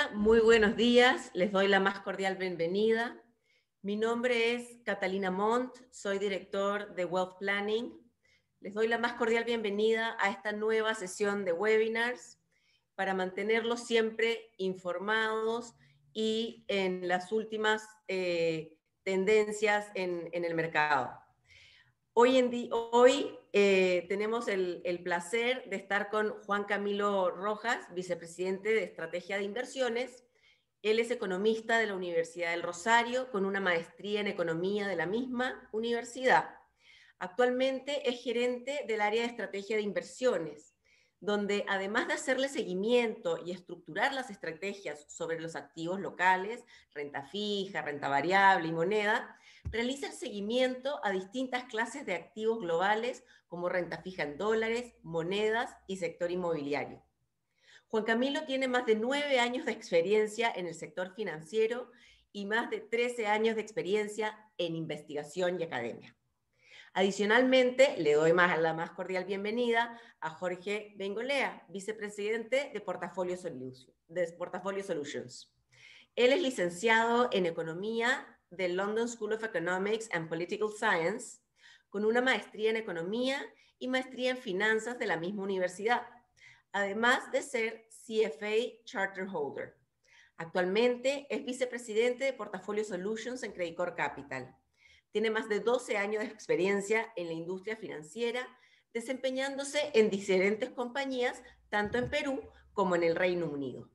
Muy buenos días, les doy la más cordial bienvenida. Mi nombre es Catalina Montt, soy director de Wealth Planning. Les doy la más cordial bienvenida a esta nueva sesión de webinars para mantenerlos siempre informados y en las últimas tendencias en el mercado. Hoy tenemos el placer de estar con Juan Camilo Rojas, vicepresidente de Estrategia de Inversiones. Él es economista de la Universidad del Rosario, con una maestría en economía de la misma universidad. Actualmente es gerente del área de estrategia de inversiones, donde además de hacerle seguimiento y estructurar las estrategias sobre los activos locales, renta fija, renta variable y moneda, realiza el seguimiento a distintas clases de activos globales como renta fija en dólares, monedas y sector inmobiliario. Juan Camilo tiene más de 9 años de experiencia en el sector financiero y más de 13 años de experiencia en investigación y academia. Adicionalmente, le doy la más cordial bienvenida a Jorge Bengolea, vicepresidente de Portfolio Solutions. Él es licenciado en Economía del London School of Economics and Political Science, con una maestría en Economía y maestría en Finanzas de la misma universidad, además de ser CFA Charter Holder. Actualmente es vicepresidente de Portfolio Solutions en Credit Corp Capital. Tiene más de 12 años de experiencia en la industria financiera, desempeñándose en diferentes compañías, tanto en Perú como en el Reino Unido.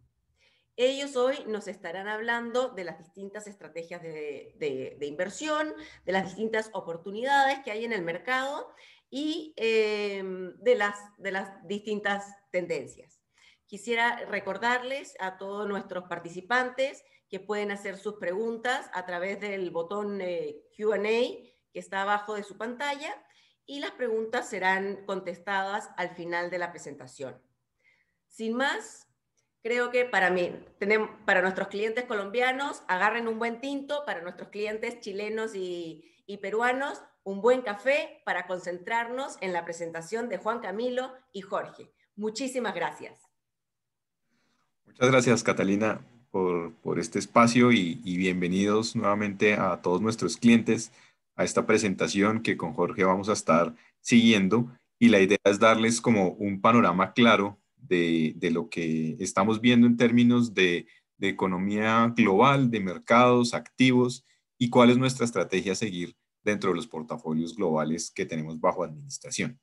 Ellos hoy nos estarán hablando de las distintas estrategias de inversión, de las distintas oportunidades que hay en el mercado y de las distintas tendencias. Quisiera recordarles a todos nuestros participantes que pueden hacer sus preguntas a través del botón Q&A que está abajo de su pantalla y las preguntas serán contestadas al final de la presentación. Sin más, creo que para nuestros clientes colombianos, agarren un buen tinto, para nuestros clientes chilenos y peruanos, un buen café para concentrarnos en la presentación de Juan Camilo y Jorge. Muchísimas gracias. Muchas gracias, Catalina, por este espacio y bienvenidos nuevamente a todos nuestros clientes a esta presentación que con Jorge vamos a estar siguiendo. Y la idea es darles como un panorama claro de lo que estamos viendo en términos de economía global, de mercados, activos y cuál es nuestra estrategia a seguir dentro de los portafolios globales que tenemos bajo administración.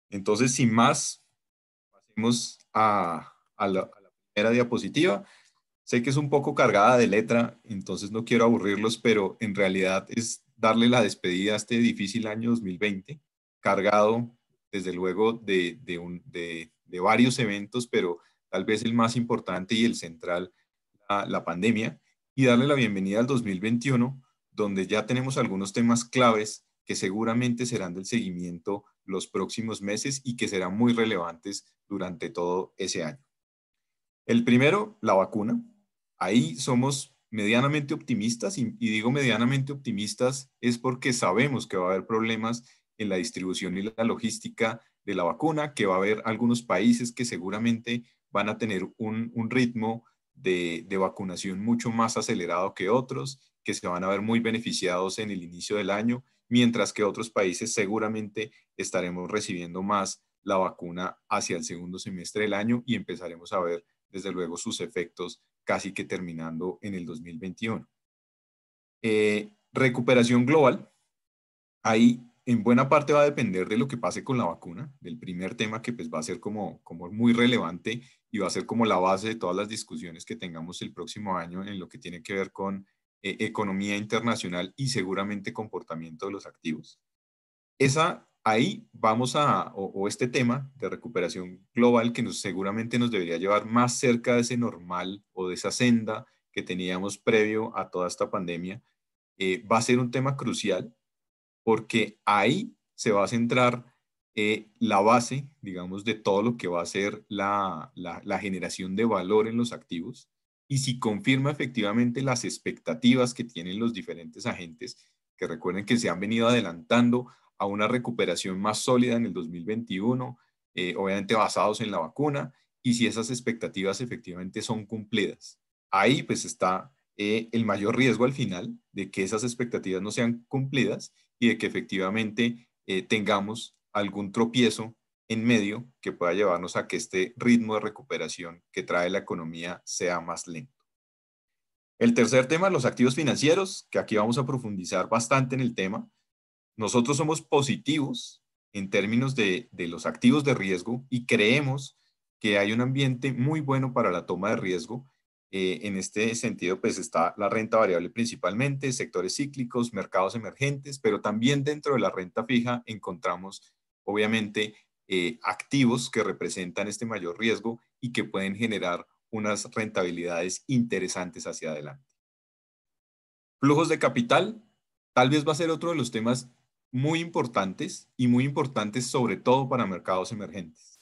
Entonces, sin más, pasemos a la primera diapositiva. Sé que es un poco cargada de letra, entonces no quiero aburrirlos, pero en realidad es darle la despedida a este difícil año 2020, cargado desde luego de varios eventos, pero tal vez el más importante y el central, la pandemia, y darle la bienvenida al 2021, donde ya tenemos algunos temas claves que seguramente serán del seguimiento los próximos meses y que serán muy relevantes durante todo ese año. El primero, la vacuna. Ahí somos medianamente optimistas y digo medianamente optimistas es porque sabemos que va a haber problemas en la distribución y la logística de la vacuna, que va a haber algunos países que seguramente van a tener un ritmo de vacunación mucho más acelerado que otros, que se van a ver muy beneficiados en el inicio del año, mientras que otros países seguramente estaremos recibiendo más la vacuna hacia el segundo semestre del año y empezaremos a ver desde luego sus efectos casi que terminando en el 2021. Recuperación global. Ahí en buena parte va a depender de lo que pase con la vacuna, del primer tema que pues va a ser como muy relevante y va a ser como la base de todas las discusiones que tengamos el próximo año en lo que tiene que ver con economía internacional y seguramente comportamiento de los activos. Ahí vamos o este tema de recuperación global que seguramente nos debería llevar más cerca de ese normal o de esa senda que teníamos previo a toda esta pandemia, va a ser un tema crucial porque ahí se va a centrar la base, digamos, de todo lo que va a ser la generación de valor en los activos y si confirma efectivamente las expectativas que tienen los diferentes agentes, que recuerden que se han venido adelantando a una recuperación más sólida en el 2021, obviamente basados en la vacuna, y si esas expectativas efectivamente son cumplidas. ahí pues está el mayor riesgo al final de que esas expectativas no sean cumplidas y de que efectivamente tengamos algún tropiezo en medio que pueda llevarnos a que este ritmo de recuperación que trae la economía sea más lento. El tercer tema, los activos financieros, que aquí vamos a profundizar bastante en el tema. Nosotros somos positivos en términos de los activos de riesgo y creemos que hay un ambiente muy bueno para la toma de riesgo. En este sentido, pues está la renta variable principalmente, sectores cíclicos, mercados emergentes, pero también dentro de la renta fija encontramos, obviamente, activos que representan este mayor riesgo y que pueden generar unas rentabilidades interesantes hacia adelante. Flujos de capital, tal vez va a ser otro de los temas muy importantes y muy importantes sobre todo para mercados emergentes.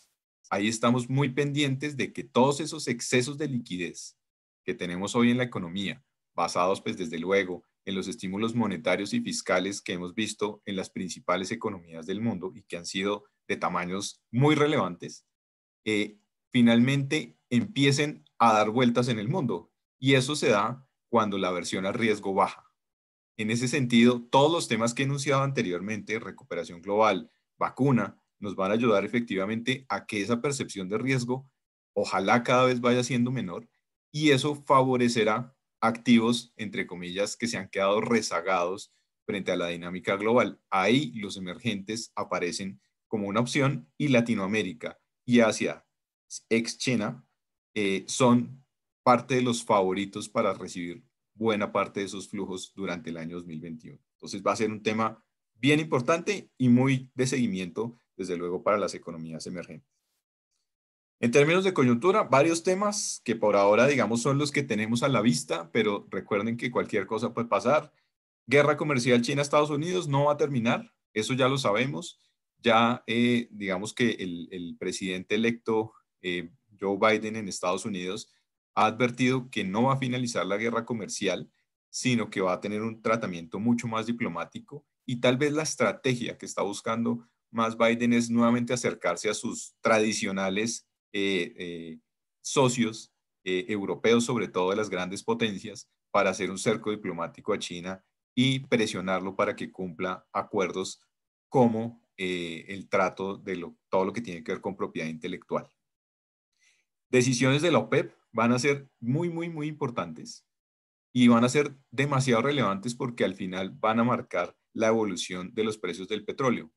Ahí estamos muy pendientes de que todos esos excesos de liquidez que tenemos hoy en la economía, basados pues desde luego en los estímulos monetarios y fiscales que hemos visto en las principales economías del mundo y que han sido de tamaños muy relevantes, finalmente empiecen a dar vueltas en el mundo. Y eso se da cuando la aversión al riesgo baja. En ese sentido, todos los temas que he enunciado anteriormente, recuperación global, vacuna, nos van a ayudar efectivamente a que esa percepción de riesgo ojalá cada vez vaya siendo menor y eso favorecerá activos, entre comillas, que se han quedado rezagados frente a la dinámica global. Ahí los emergentes aparecen como una opción y Latinoamérica y Asia, ex China, son parte de los favoritos para recibir buena parte de esos flujos durante el año 2021. Entonces va a ser un tema bien importante y muy de seguimiento, desde luego, para las economías emergentes. En términos de coyuntura, varios temas que por ahora, digamos, son los que tenemos a la vista, pero recuerden que cualquier cosa puede pasar. Guerra comercial China-Estados Unidos no va a terminar, eso ya lo sabemos. Ya, digamos que el presidente electo Joe Biden en Estados Unidos ha advertido que no va a finalizar la guerra comercial, sino que va a tener un tratamiento mucho más diplomático y tal vez la estrategia que está buscando más Biden es nuevamente acercarse a sus tradicionales socios europeos, sobre todo de las grandes potencias, para hacer un cerco diplomático a China y presionarlo para que cumpla acuerdos como el trato de todo lo que tiene que ver con propiedad intelectual. Decisiones de la OPEP van a ser muy, muy, muy importantes y van a ser demasiado relevantes porque al final van a marcar la evolución de los precios del petróleo.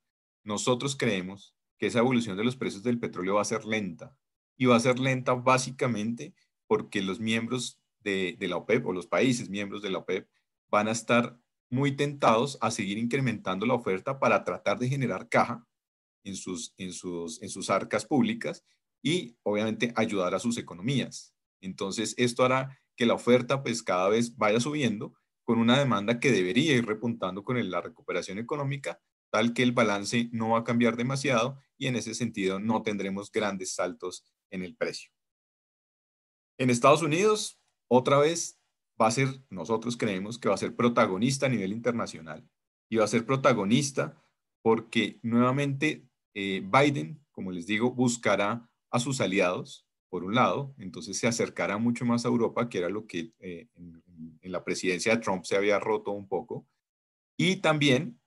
Nosotros creemos que esa evolución de los precios del petróleo va a ser lenta y va a ser lenta básicamente porque los miembros de la OPEP o los países miembros de la OPEP van a estar muy tentados a seguir incrementando la oferta para tratar de generar caja en sus arcas públicas y obviamente ayudar a sus economías. Entonces, esto hará que la oferta pues cada vez vaya subiendo con una demanda que debería ir repuntando con la recuperación económica, tal que el balance no va a cambiar demasiado y en ese sentido no tendremos grandes saltos en el precio. En Estados Unidos, otra vez, nosotros creemos que va a ser protagonista a nivel internacional y va a ser protagonista porque nuevamente Biden, como les digo, buscará a sus aliados, por un lado, entonces se acercará mucho más a Europa, que era lo que en la presidencia de Trump se había roto un poco, y también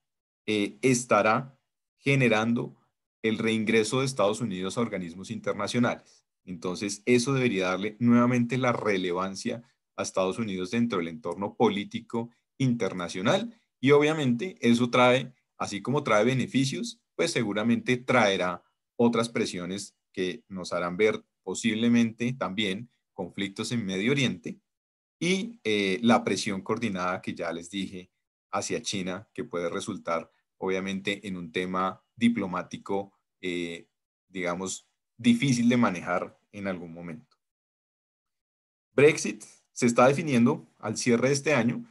estará generando el reingreso de Estados Unidos a organismos internacionales. Entonces, eso debería darle nuevamente la relevancia a Estados Unidos dentro del entorno político internacional y obviamente eso trae, así como trae beneficios, pues seguramente traerá otras presiones que nos harán ver posiblemente también conflictos en Medio Oriente y la presión coordinada que ya les dije hacia China, que puede resultar obviamente en un tema diplomático, digamos, difícil de manejar en algún momento. Brexit se está definiendo al cierre de este año.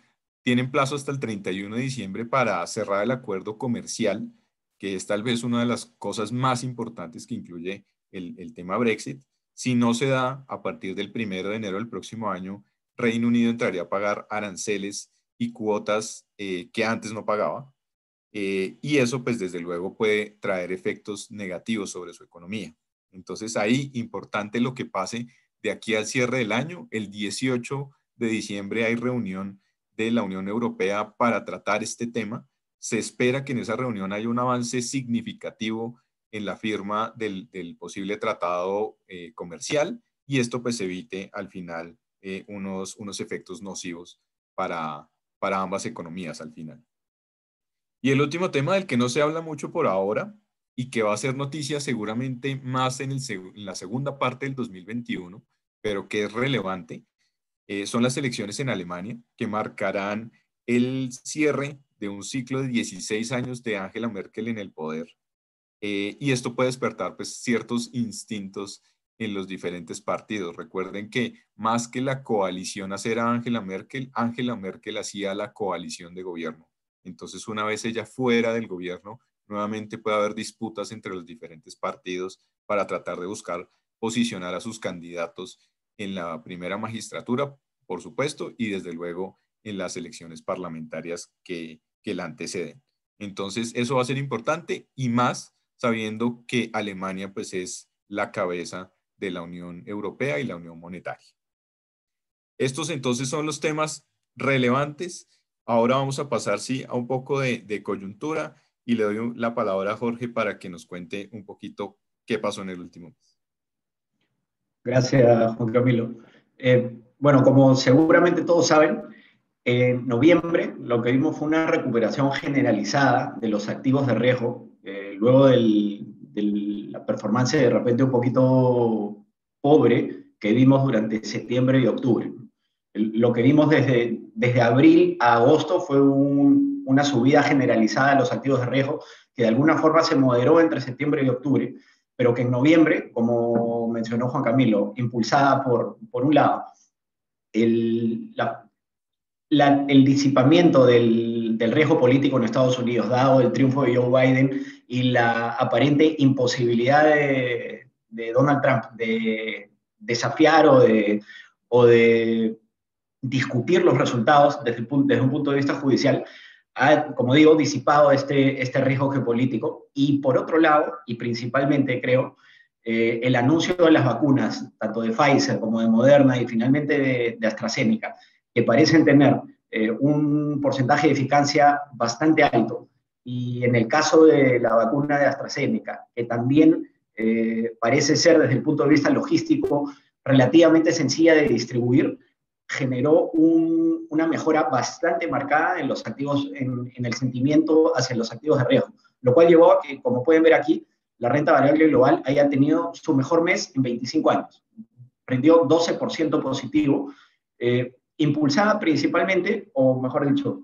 Tienen plazo hasta el 31 de diciembre para cerrar el acuerdo comercial, que es tal vez una de las cosas más importantes que incluye el tema Brexit. Si no se da a partir del 1 de enero del próximo año, Reino Unido entraría a pagar aranceles y cuotas que antes no pagaba. Y eso, pues, desde luego puede traer efectos negativos sobre su economía. Entonces, ahí importante lo que pase de aquí al cierre del año. El 18 de diciembre hay reunión de la Unión Europea para tratar este tema. Se espera que en esa reunión haya un avance significativo en la firma del posible tratado comercial, y esto pues evite al final unos efectos nocivos para ambas economías al final. Y el último tema del que no se habla mucho por ahora y que va a ser noticia seguramente más en la segunda parte del 2021, pero que es relevante, son las elecciones en Alemania, que marcarán el cierre de un ciclo de 16 años de Angela Merkel en el poder. Y esto puede despertar pues, ciertos instintos en los diferentes partidos. Recuerden que más que la coalición hacer a Angela Merkel hacía la coalición de gobierno. Entonces, una vez ella fuera del gobierno, nuevamente puede haber disputas entre los diferentes partidos para tratar de buscar posicionar a sus candidatos en la primera magistratura, por supuesto, y desde luego en las elecciones parlamentarias que la anteceden. Entonces, eso va a ser importante, y más sabiendo que Alemania pues, es la cabeza de la Unión Europea y la Unión Monetaria. Estos entonces son los temas relevantes. Ahora vamos a pasar, sí, a un poco de coyuntura, y le doy la palabra a Jorge para que nos cuente un poquito qué pasó en el último mes. Gracias, Juan Camilo. Bueno, como seguramente todos saben, en noviembre lo que vimos fue una recuperación generalizada de los activos de riesgo, luego de la performance de repente un poquito pobre que vimos durante septiembre y octubre. Lo que vimos desde abril a agosto fue una subida generalizada de los activos de riesgo que de alguna forma se moderó entre septiembre y octubre, pero que en noviembre, como mencionó Juan Camilo, impulsada por un lado, el disipamiento del riesgo político en Estados Unidos, dado el triunfo de Joe Biden y la aparente imposibilidad de Donald Trump de desafiar o de discutir los resultados desde un punto de vista judicial, ha, como digo, disipado este riesgo geopolítico. Y por otro lado, y principalmente creo, el anuncio de las vacunas, tanto de Pfizer como de Moderna y finalmente de AstraZeneca, que parecen tener un porcentaje de eficacia bastante alto, y en el caso de la vacuna de AstraZeneca, que también parece ser desde el punto de vista logístico relativamente sencilla de distribuir, generó una mejora bastante marcada en los activos, en el sentimiento hacia los activos de riesgo, lo cual llevó a que, como pueden ver aquí, la renta variable global haya tenido su mejor mes en 25 años. Rindió 12% positivo, impulsada principalmente, o mejor dicho,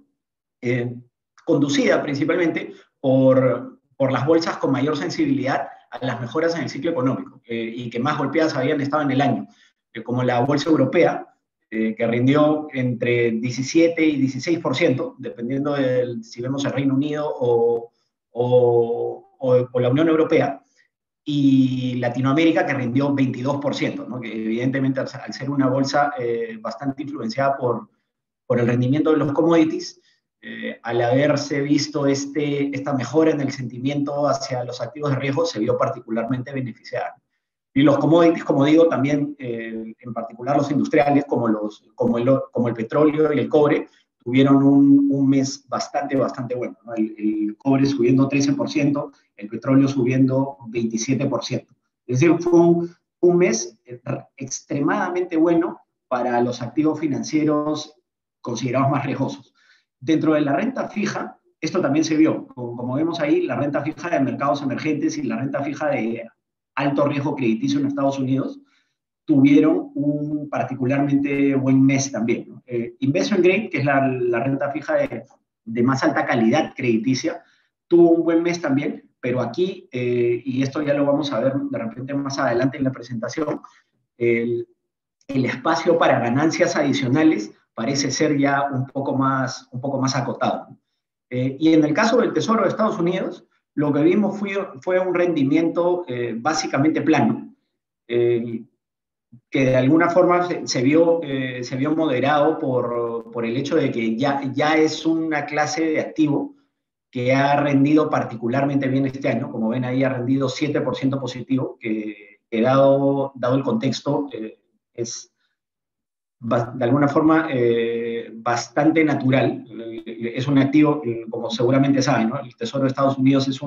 conducida principalmente por las bolsas con mayor sensibilidad a las mejoras en el ciclo económico y que más golpeadas habían estado en el año, como la bolsa europea, que rindió entre 17 y 16%, dependiendo de si vemos el Reino Unido o la Unión Europea, y Latinoamérica, que rindió 22%, ¿no? Que evidentemente al ser una bolsa bastante influenciada por el rendimiento de los commodities, al haberse visto esta mejora en el sentimiento hacia los activos de riesgo, se vio particularmente beneficiada. Y los commodities, como digo, también, en particular los industriales, como el petróleo y el cobre, tuvieron un mes bastante bueno, ¿no? El cobre subiendo 13%, el petróleo subiendo 27%. Es decir, fue un mes extremadamente bueno para los activos financieros considerados más riesgosos. Dentro de la renta fija, esto también se vio. Como vemos ahí, la renta fija de mercados emergentes y la renta fija de alto riesgo crediticio en Estados Unidos tuvieron un particularmente buen mes también, ¿no? Investment Grade, que es la renta fija de más alta calidad crediticia, tuvo un buen mes también, pero aquí, y esto ya lo vamos a ver de repente más adelante en la presentación, el espacio para ganancias adicionales parece ser ya un poco más acotado. Y en el caso del Tesoro de Estados Unidos, lo que vimos fue un rendimiento básicamente plano, que de alguna forma se vio moderado por el hecho de que ya es una clase de activo que ha rendido particularmente bien este año. Como ven ahí, ha rendido 7% positivo, que dado el contexto, es de alguna forma bastante natural. Es un activo, como seguramente saben, ¿no? El Tesoro de Estados Unidos es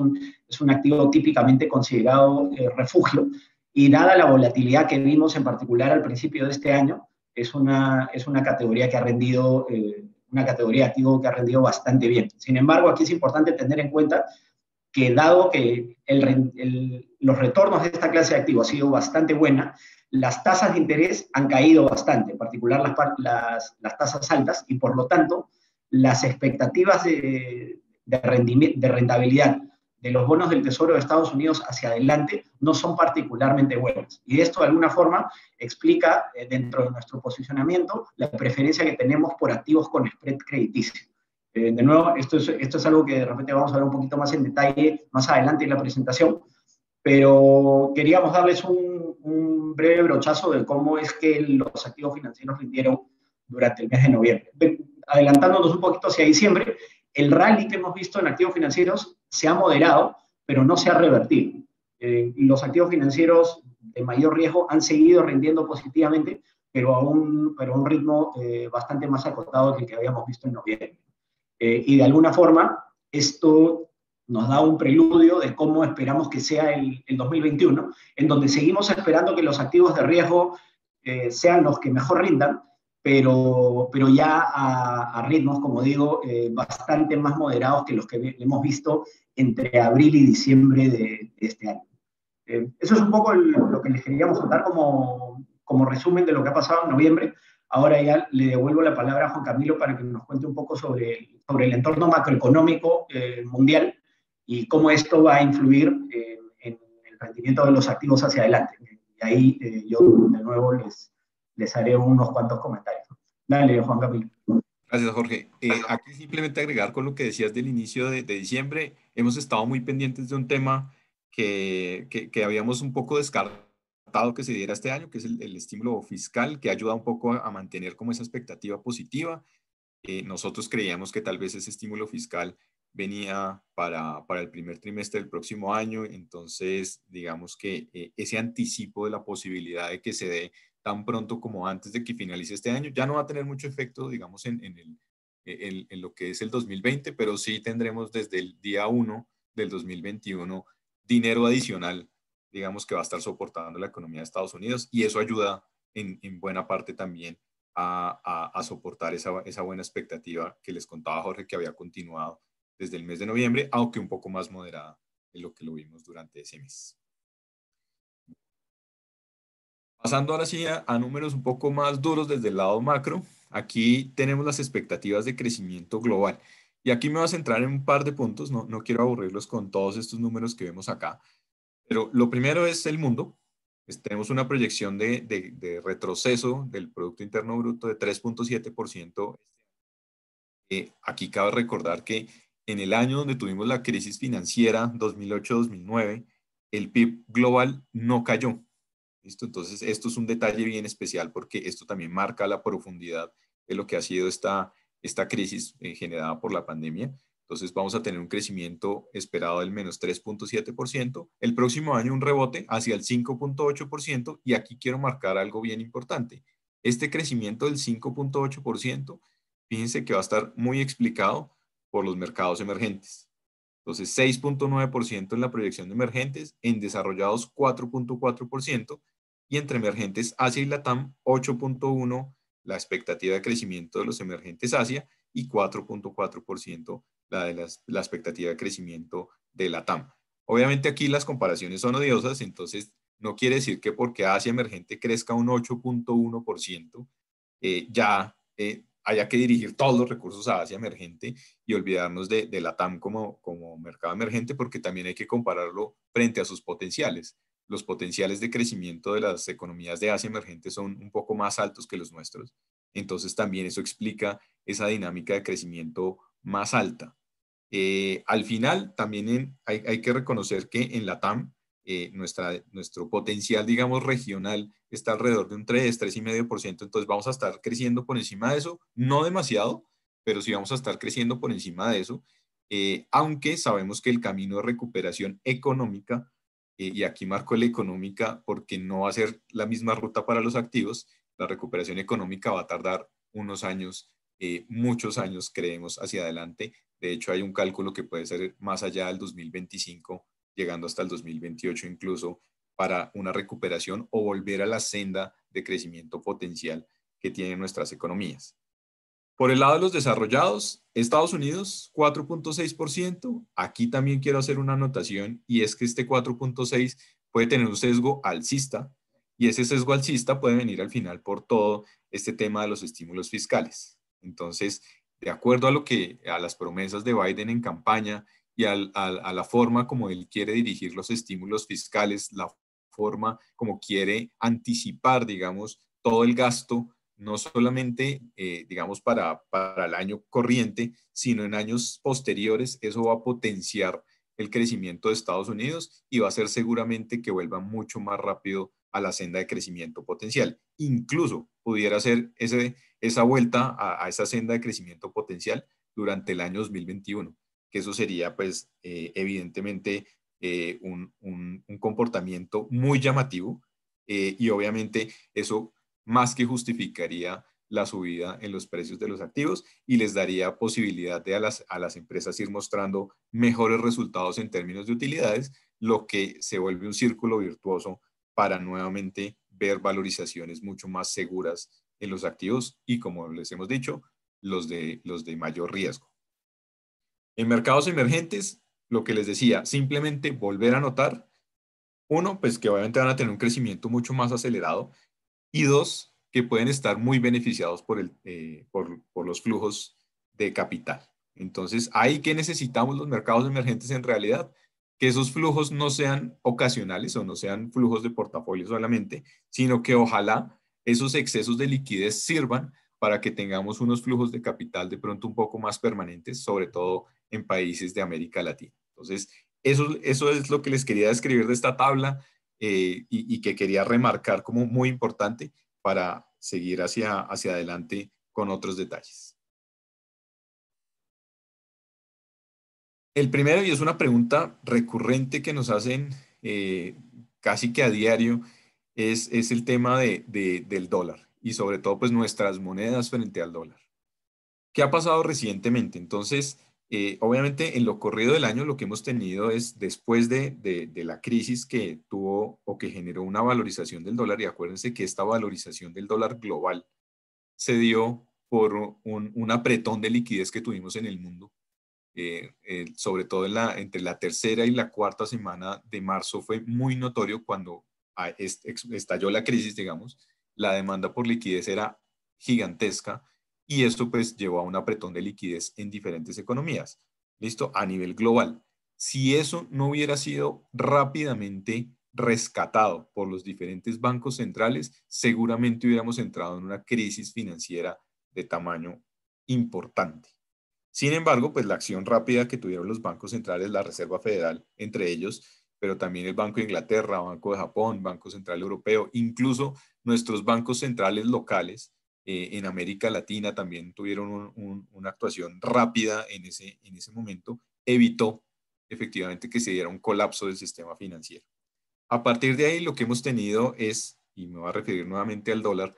un activo típicamente considerado refugio, y dada la volatilidad que vimos en particular al principio de este año, es una categoría que ha rendido, una categoría de activo que ha rendido bastante bien. Sin embargo, aquí es importante tener en cuenta que dado que los retornos de esta clase de activos ha sido bastante buena, las tasas de interés han caído bastante, en particular las tasas altas, y por lo tanto las expectativas de rentabilidad de los bonos del Tesoro de Estados Unidos hacia adelante no son particularmente buenas. Y esto de alguna forma explica dentro de nuestro posicionamiento la preferencia que tenemos por activos con spread crediticio. De nuevo, esto es algo que de repente vamos a ver un poquito más en detalle más adelante en la presentación, pero queríamos darles un breve brochazo de cómo es que los activos financieros rindieron durante el mes de noviembre. Adelantándonos un poquito hacia diciembre, el rally que hemos visto en activos financieros se ha moderado, pero no se ha revertido. Los activos financieros de mayor riesgo han seguido rindiendo positivamente, pero a un ritmo bastante más acotado que el que habíamos visto en noviembre. Y de alguna forma, esto nos da un preludio de cómo esperamos que sea el 2021, en donde seguimos esperando que los activos de riesgo sean los que mejor rindan, pero ya a ritmos, como digo, bastante más moderados que los que hemos visto entre abril y diciembre de este año. Eso es un poco lo que les queríamos contar como resumen de lo que ha pasado en noviembre. Ahora ya le devuelvo la palabra a Juan Camilo para que nos cuente un poco sobre el entorno macroeconómico mundial y cómo esto va a influir en el rendimiento de los activos hacia adelante. Y ahí yo de nuevo les haré unos cuantos comentarios. Dale, Juan Camilo. Gracias, Jorge. Aquí simplemente agregar con lo que decías del inicio de diciembre, hemos estado muy pendientes de un tema que habíamos un poco descartado que se diera este año, que es el estímulo fiscal, que ayuda un poco a mantener como esa expectativa positiva. Nosotros creíamos que tal vez ese estímulo fiscal venía para el primer trimestre del próximo año, entonces digamos que ese anticipo de la posibilidad de que se dé tan pronto como antes de que finalice este año ya no va a tener mucho efecto, digamos, en lo que es el 2020, pero sí tendremos desde el día 1 del 2021 dinero adicional, digamos, que va a estar soportando la economía de Estados Unidos, y eso ayuda en buena parte también a soportar esa buena expectativa que les contaba Jorge, que había continuado desde el mes de noviembre, aunque un poco más moderada de lo que lo vimos durante ese mes. Pasando ahora sí a números un poco más duros desde el lado macro, aquí tenemos las expectativas de crecimiento global. Y aquí me voy a centrar en un par de puntos, no quiero aburrirlos con todos estos números que vemos acá, pero lo primero es el mundo. Tenemos una proyección de retroceso del Producto Interno Bruto de 3.7%. Aquí cabe recordar que en el año donde tuvimos la crisis financiera, 2008-2009, el PIB global no cayó. ¿Listo? Entonces, esto es un detalle bien especial porque esto también marca la profundidad de lo que ha sido esta crisis generada por la pandemia. Entonces, vamos a tener un crecimiento esperado del menos 3.7%. El próximo año un rebote hacia el 5.8%, y aquí quiero marcar algo bien importante. Este crecimiento del 5.8%, fíjense que va a estar muy explicado por los mercados emergentes. Entonces, 6.9% en la proyección de emergentes, en desarrollados 4.4%, y entre emergentes Asia y LATAM 8.1% la expectativa de crecimiento de los emergentes Asia, y 4.4% la expectativa de crecimiento de LATAM. Obviamente aquí las comparaciones son odiosas, entonces no quiere decir que porque Asia emergente crezca un 8.1%, ya haya que dirigir todos los recursos a Asia emergente y olvidarnos de LATAM como mercado emergente, porque también hay que compararlo frente a sus potenciales. Los potenciales de crecimiento de las economías de Asia emergente son un poco más altos que los nuestros. Entonces también eso explica esa dinámica de crecimiento más alta. Al final también hay que reconocer que en LATAM nuestro potencial, digamos, regional está alrededor de un 3,5%, entonces vamos a estar creciendo por encima de eso, no demasiado, pero sí vamos a estar creciendo por encima de eso, aunque sabemos que el camino de recuperación económica, y aquí marco la económica porque no va a ser la misma ruta para los activos, La recuperación económica va a tardar unos años, muchos años, creemos, hacia adelante. De hecho, hay un cálculo que puede ser más allá del 2025, llegando hasta el 2028 incluso, para una recuperación o volver a la senda de crecimiento potencial que tienen nuestras economías. Por el lado de los desarrollados, Estados Unidos, 4.6%. Aquí también quiero hacer una anotación y es que este 4.6 puede tener un sesgo alcista y ese sesgo alcista puede venir al final por todo este tema de los estímulos fiscales. Entonces, de acuerdo a las promesas de Biden en campaña y a la forma como él quiere dirigir los estímulos fiscales, la forma como quiere anticipar, digamos, todo el gasto, no solamente, digamos, para el año corriente, sino en años posteriores, eso va a potenciar el crecimiento de Estados Unidos y va a hacer seguramente que vuelva mucho más rápido a la senda de crecimiento potencial. Incluso pudiera ser esa vuelta a esa senda de crecimiento potencial durante el año 2021, que eso sería, pues, evidentemente un comportamiento muy llamativo y obviamente eso más que justificaría la subida en los precios de los activos y les daría posibilidad de a las empresas ir mostrando mejores resultados en términos de utilidades, lo que se vuelve un círculo virtuoso para nuevamente ver valorizaciones mucho más seguras en los activos y, como les hemos dicho, los de mayor riesgo. En mercados emergentes, lo que les decía, simplemente volver a notar, uno, pues que obviamente van a tener un crecimiento mucho más acelerado, y dos, que pueden estar muy beneficiados por los flujos de capital. Entonces, ahí que necesitamos los mercados emergentes en realidad, que esos flujos no sean ocasionales o no sean flujos de portafolio solamente, sino que ojalá esos excesos de liquidez sirvan para que tengamos unos flujos de capital de pronto un poco más permanentes, sobre todo en países de América Latina. Entonces, eso es lo que les quería describir de esta tabla y que quería remarcar como muy importante para seguir hacia adelante con otros detalles. El primero, y es una pregunta recurrente que nos hacen casi que a diario, es el tema del dólar y sobre todo pues nuestras monedas frente al dólar. ¿Qué ha pasado recientemente? Entonces, obviamente en lo corrido del año lo que hemos tenido es después de la crisis que tuvo o que generó una valorización del dólar, y acuérdense que esta valorización del dólar global se dio por un apretón de liquidez que tuvimos en el mundo. Sobre todo entre la tercera y la cuarta semana de marzo fue muy notorio cuando estalló la crisis, digamos, la demanda por liquidez era gigantesca y esto pues llevó a un apretón de liquidez en diferentes economías, ¿listo? A nivel global. Si eso no hubiera sido rápidamente rescatado por los diferentes bancos centrales, seguramente hubiéramos entrado en una crisis financiera de tamaño importante. Sin embargo, pues la acción rápida que tuvieron los bancos centrales, la Reserva Federal, entre ellos, pero también el Banco de Inglaterra, Banco de Japón, Banco Central Europeo, incluso nuestros bancos centrales locales en América Latina también tuvieron una actuación rápida en ese momento, evitó efectivamente que se diera un colapso del sistema financiero. A partir de ahí lo que hemos tenido es, y me voy a referir nuevamente al dólar,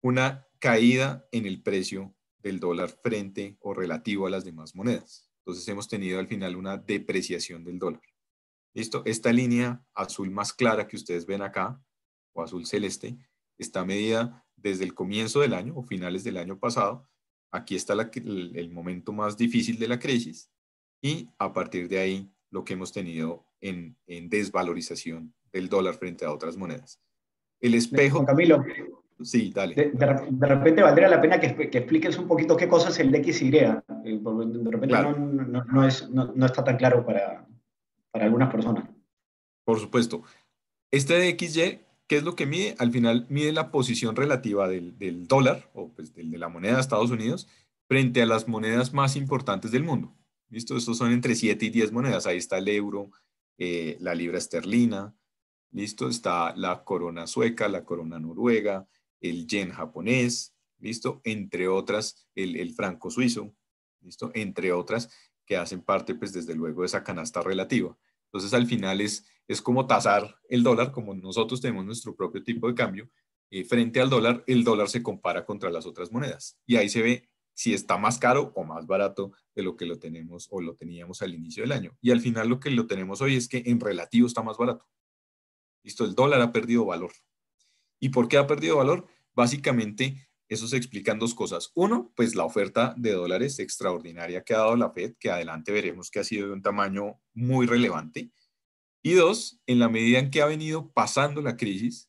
una caída en el precio del dólar frente o relativo a las demás monedas. Entonces hemos tenido al final una depreciación del dólar. ¿Listo? Esta línea azul más clara que ustedes ven acá, o azul celeste, está medida desde el comienzo del año o finales del año pasado. Aquí está el momento más difícil de la crisis y a partir de ahí lo que hemos tenido en desvalorización del dólar frente a otras monedas. El espejo... Juan Camilo, sí, dale. de repente valdría la pena que expliques un poquito qué cosa es el XY, porque de repente Claro. no está tan claro para algunas personas. Por supuesto. Este DXY, ¿qué es lo que mide? Al final mide la posición relativa del dólar, o pues de la moneda de Estados Unidos, frente a las monedas más importantes del mundo. ¿Listo? Estos son entre 7 y 10 monedas. Ahí está el euro, la libra esterlina, ¿listo? Está la corona sueca, la corona noruega, el yen japonés, ¿listo? Entre otras, el franco suizo, ¿listo? Entre otras que hacen parte, pues desde luego, de esa canasta relativa. Entonces, al final es como tasar el dólar, como nosotros tenemos nuestro propio tipo de cambio, frente al dólar, el dólar se compara contra las otras monedas. Y ahí se ve si está más caro o más barato de lo que lo tenemos o lo teníamos al inicio del año. Y al final lo que lo tenemos hoy es que en relativo está más barato. Listo, el dólar ha perdido valor. ¿Y por qué ha perdido valor? Básicamente, eso se explican dos cosas. Uno, pues la oferta de dólares extraordinaria que ha dado la Fed, que adelante veremos que ha sido de un tamaño muy relevante. Y dos, en la medida en que ha venido pasando la crisis,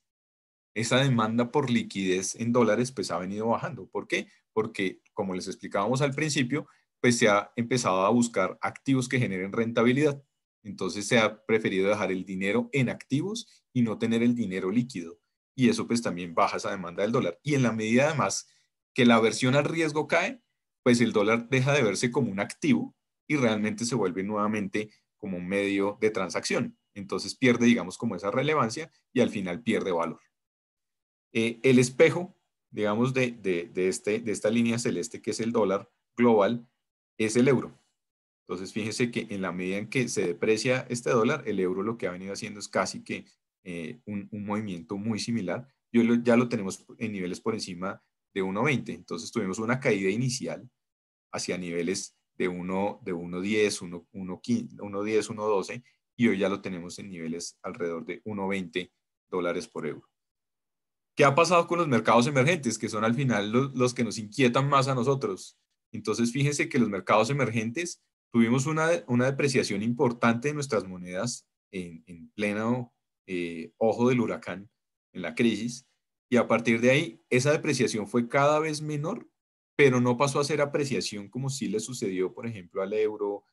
esa demanda por liquidez en dólares pues ha venido bajando. ¿Por qué? Porque, como les explicábamos al principio, pues se ha empezado a buscar activos que generen rentabilidad. Entonces se ha preferido dejar el dinero en activos y no tener el dinero líquido. Y eso pues también baja esa demanda del dólar. Y en la medida además que la aversión al riesgo cae, pues el dólar deja de verse como un activo y realmente se vuelve nuevamente como un medio de transacción. Entonces pierde, digamos, como esa relevancia y al final pierde valor. El espejo, digamos, de esta línea celeste que es el dólar global, es el euro. Entonces, fíjense que en la medida en que se deprecia este dólar, el euro lo que ha venido haciendo es casi que un movimiento muy similar. Ya lo tenemos en niveles por encima de 1.20. Entonces, tuvimos una caída inicial hacia niveles de 1.10, 1.10, 1.12, y hoy ya lo tenemos en niveles alrededor de 1.20 dólares por euro. ¿Qué ha pasado con los mercados emergentes, que son al final los que nos inquietan más a nosotros? Entonces, fíjense que los mercados emergentes tuvimos una depreciación importante de nuestras monedas en pleno ojo del huracán, en la crisis, y a partir de ahí, esa depreciación fue cada vez menor, pero no pasó a ser apreciación como sí le sucedió, por ejemplo, al euro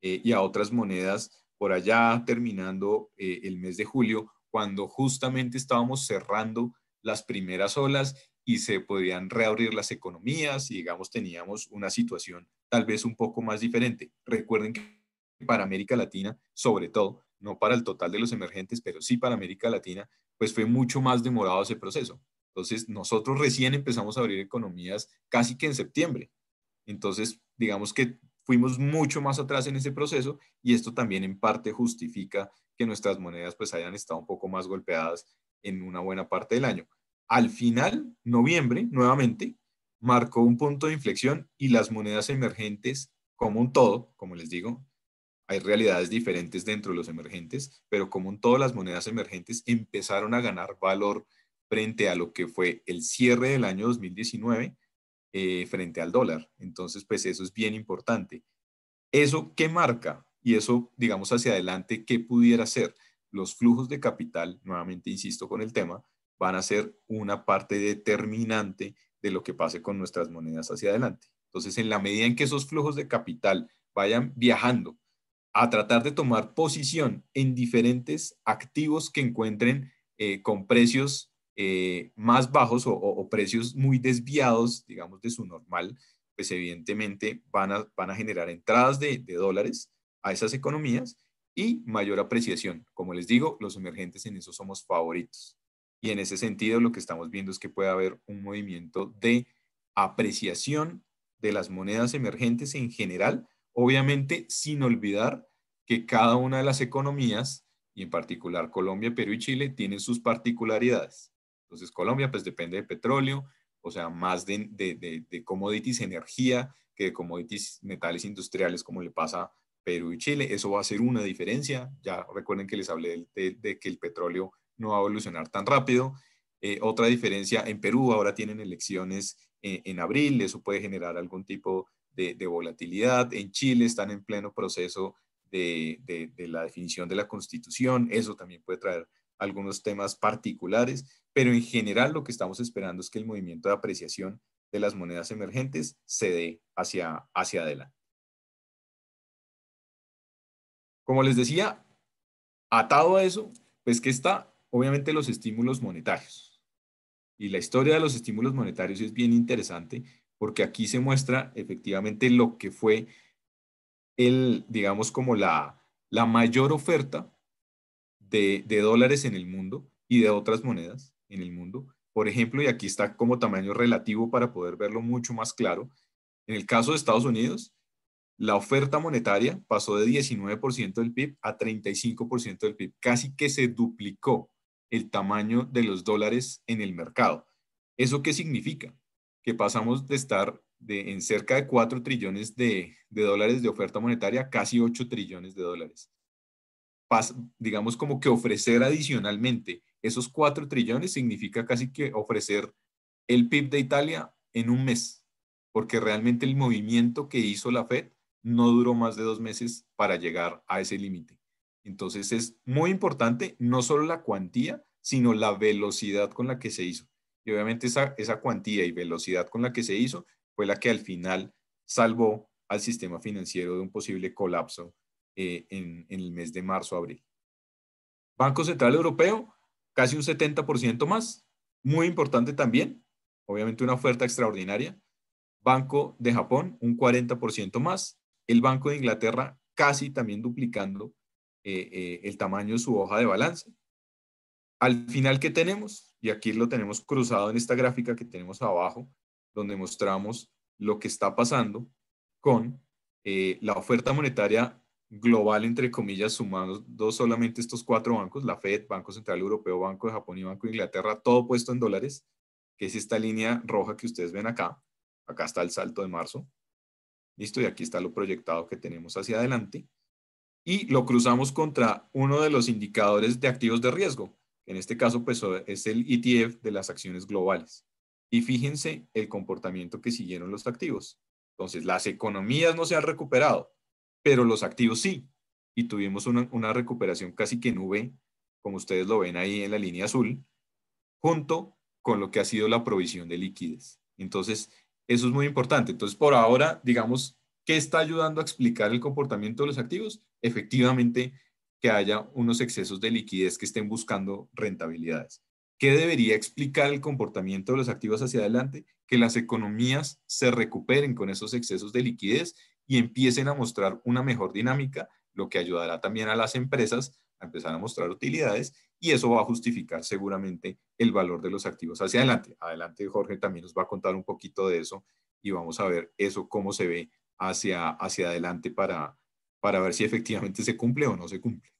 y a otras monedas por allá terminando el mes de julio, cuando justamente estábamos cerrando las primeras olas y se podían reabrir las economías y, digamos, teníamos una situación tal vez un poco más diferente. Recuerden que para América Latina, sobre todo, no para el total de los emergentes, pero sí para América Latina, pues fue mucho más demorado ese proceso. Entonces, nosotros recién empezamos a abrir economías casi que en septiembre. Entonces, digamos que fuimos mucho más atrás en ese proceso y esto también en parte justifica que nuestras monedas pues hayan estado un poco más golpeadas en una buena parte del año. Al final, noviembre, nuevamente, marcó un punto de inflexión y las monedas emergentes, como un todo, como les digo, hay realidades diferentes dentro de los emergentes, pero como un todo, las monedas emergentes empezaron a ganar valor frente a lo que fue el cierre del año 2019 frente al dólar. Entonces, pues eso es bien importante. ¿Eso qué marca? Y eso, digamos, hacia adelante, ¿qué pudiera ser? Los flujos de capital, nuevamente insisto con el tema, van a ser una parte determinante de lo que pase con nuestras monedas hacia adelante. Entonces, en la medida en que esos flujos de capital vayan viajando a tratar de tomar posición en diferentes activos que encuentren con precios más bajos o precios muy desviados, digamos, de su normal, pues evidentemente van a generar entradas de dólares a esas economías y mayor apreciación. Como les digo, los emergentes en eso somos favoritos. Y en ese sentido lo que estamos viendo es que puede haber un movimiento de apreciación de las monedas emergentes en general, obviamente sin olvidar que cada una de las economías, y en particular Colombia, Perú y Chile, tienen sus particularidades. Entonces Colombia pues depende de petróleo, o sea, más de commodities, energía, que de commodities, metales industriales, como le pasa a Perú y Chile. Eso va a ser una diferencia. Ya recuerden que les hablé de que el petróleo no va a evolucionar tan rápido. Otra diferencia, en Perú ahora tienen elecciones en abril, eso puede generar algún tipo de volatilidad. En Chile están en pleno proceso de la definición de la Constitución, eso también puede traer algunos temas particulares, pero en general lo que estamos esperando es que el movimiento de apreciación de las monedas emergentes se dé hacia adelante. Como les decía, atado a eso, pues que está obviamente los estímulos monetarios. Y la historia de los estímulos monetarios es bien interesante porque aquí se muestra efectivamente lo que fue digamos, como la mayor oferta de dólares en el mundo y de otras monedas en el mundo. Por ejemplo, y aquí está como tamaño relativo para poder verlo mucho más claro, en el caso de Estados Unidos, la oferta monetaria pasó de 19% del PIB a 35% del PIB, casi que se duplicó el tamaño de los dólares en el mercado. ¿Eso qué significa? Que pasamos de estar en cerca de 4 trillones de dólares de oferta monetaria a casi 8 trillones de dólares. Digamos como que ofrecer adicionalmente esos 4 trillones significa casi que ofrecer el PIB de Italia en un mes, porque realmente el movimiento que hizo la Fed no duró más de 2 meses para llegar a ese límite. Entonces es muy importante no solo la cuantía, sino la velocidad con la que se hizo. Y obviamente esa cuantía y velocidad con la que se hizo fue la que al final salvó al sistema financiero de un posible colapso en el mes de marzo-abril. Banco Central Europeo, casi un 70% más. Muy importante también, obviamente una oferta extraordinaria. Banco de Japón, un 40% más. El Banco de Inglaterra, casi también duplicando el tamaño de su hoja de balance. Al final, ¿qué tenemos? Y aquí lo tenemos cruzado en esta gráfica que tenemos abajo, donde mostramos lo que está pasando con la oferta monetaria global, entre comillas, sumando solamente estos 4 bancos, la Fed, Banco Central Europeo, Banco de Japón y Banco de Inglaterra, todo puesto en dólares, que es esta línea roja que ustedes ven acá. Acá está el salto de marzo. Listo, y aquí está lo proyectado que tenemos hacia adelante. Y lo cruzamos contra uno de los indicadores de activos de riesgo. En este caso, pues es el ETF de las acciones globales. Y fíjense el comportamiento que siguieron los activos. Entonces, las economías no se han recuperado, pero los activos sí. Y tuvimos una recuperación casi que en V, como ustedes lo ven ahí en la línea azul, junto con lo que ha sido la provisión de liquidez. Entonces, eso es muy importante. Entonces, por ahora, digamos, ¿qué está ayudando a explicar el comportamiento de los activos? Efectivamente, que haya unos excesos de liquidez que estén buscando rentabilidades. ¿Qué debería explicar el comportamiento de los activos hacia adelante? Que las economías se recuperen con esos excesos de liquidez y empiecen a mostrar una mejor dinámica, lo que ayudará también a las empresas a empezar a mostrar utilidades y eso va a justificar seguramente el valor de los activos hacia adelante. Adelante, Jorge también nos va a contar un poquito de eso y vamos a ver eso cómo se ve hacia adelante para ver si efectivamente se cumple o no se cumple.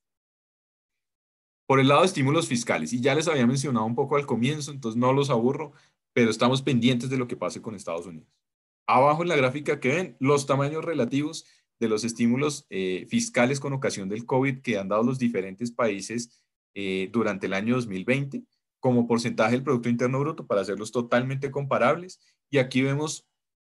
Por el lado de estímulos fiscales, y ya les había mencionado un poco al comienzo, entonces no los aburro, pero estamos pendientes de lo que pase con Estados Unidos. Abajo en la gráfica que ven, los tamaños relativos de los estímulos fiscales con ocasión del COVID que han dado los diferentes países durante el año 2020 como porcentaje del Producto Interno Bruto para hacerlos totalmente comparables. Y aquí vemos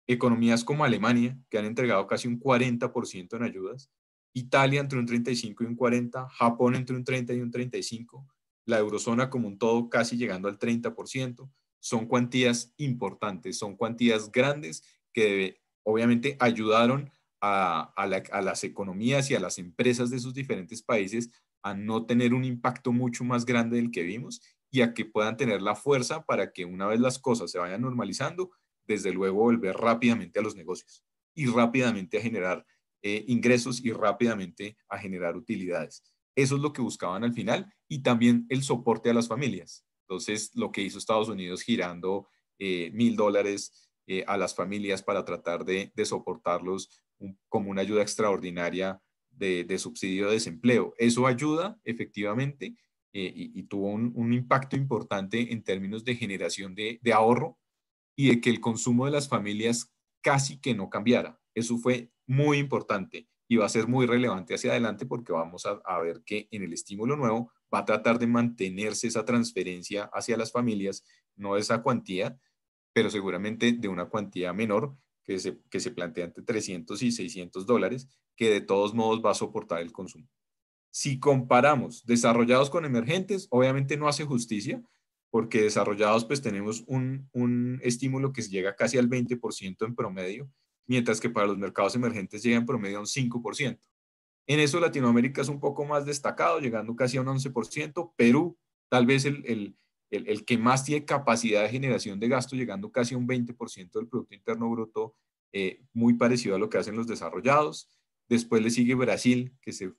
economías como Alemania, que han entregado casi un 40% en ayudas, Italia entre un 35 y un 40, Japón entre un 30 y un 35, la eurozona como un todo casi llegando al 30%. Son cuantías importantes, son cuantías grandes que obviamente ayudaron a las economías y a las empresas de esos diferentes países a no tener un impacto mucho más grande del que vimos y a que puedan tener la fuerza para que una vez las cosas se vayan normalizando, desde luego volver rápidamente a los negocios y rápidamente a generar ingresos y rápidamente a generar utilidades. Eso es lo que buscaban al final y también el soporte a las familias. Entonces, lo que hizo Estados Unidos girando $1,000 a las familias para tratar de soportarlos como una ayuda extraordinaria de subsidio de desempleo. Eso ayuda efectivamente y tuvo un impacto importante en términos de generación de ahorro y de que el consumo de las familias casi que no cambiara. Eso fue muy importante y va a ser muy relevante hacia adelante porque vamos a ver que en el estímulo nuevo va a tratar de mantenerse esa transferencia hacia las familias, no esa cuantía, pero seguramente de una cuantía menor que se plantea entre $300 y $600, que de todos modos va a soportar el consumo. Si comparamos desarrollados con emergentes, obviamente no hace justicia, porque desarrollados pues tenemos un estímulo que llega casi al 20% en promedio, mientras que para los mercados emergentes llega en promedio a un 5%. En eso Latinoamérica es un poco más destacado, llegando casi a un 11%. Perú, tal vez el que más tiene capacidad de generación de gasto, llegando casi a un 20% del Producto Interno Bruto, muy parecido a lo que hacen los desarrollados. Después le sigue Brasil, que se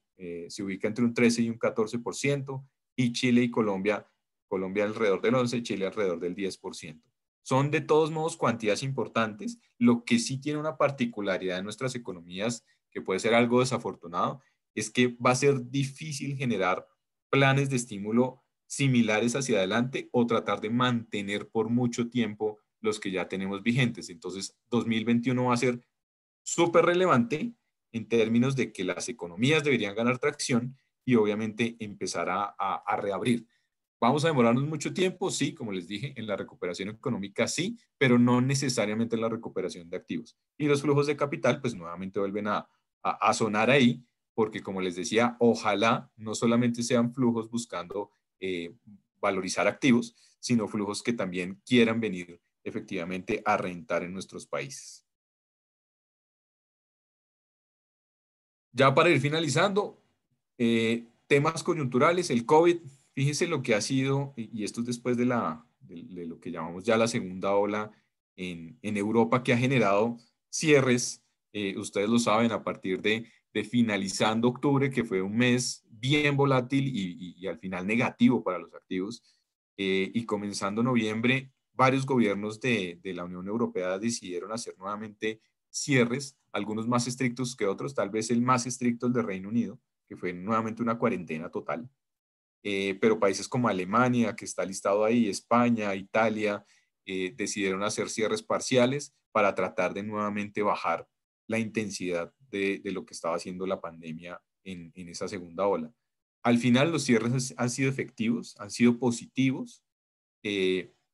ubica entre un 13 y un 14%, y Chile y Colombia alrededor del 11%, Chile alrededor del 10%. Son de todos modos cuantías importantes. Lo que sí tiene una particularidad en nuestras economías, que puede ser algo desafortunado, es que va a ser difícil generar planes de estímulo similares hacia adelante o tratar de mantener por mucho tiempo los que ya tenemos vigentes. Entonces, 2021 va a ser súper relevante en términos de que las economías deberían ganar tracción y obviamente empezar a reabrir. ¿Vamos a demorarnos mucho tiempo? Sí, como les dije, en la recuperación económica sí, pero no necesariamente en la recuperación de activos. Y los flujos de capital, pues nuevamente vuelven a sonar ahí, porque como les decía, ojalá no solamente sean flujos buscando valorizar activos, sino flujos que también quieran venir efectivamente a rentar en nuestros países. Ya para ir finalizando, temas coyunturales, el COVID, fíjese lo que ha sido, y esto es después de lo que llamamos ya la segunda ola en Europa, que ha generado cierres, ustedes lo saben, a partir de finalizando octubre, que fue un mes bien volátil y al final negativo para los activos, y comenzando noviembre, varios gobiernos de la Unión Europea decidieron hacer nuevamente cierres, algunos más estrictos que otros, tal vez el más estricto el de Reino Unido, que fue nuevamente una cuarentena total, pero países como Alemania, que está listado ahí, España, Italia, decidieron hacer cierres parciales para tratar de nuevamente bajar la intensidad de lo que estaba haciendo la pandemia en esa segunda ola. Al final los cierres han sido efectivos, han sido positivos.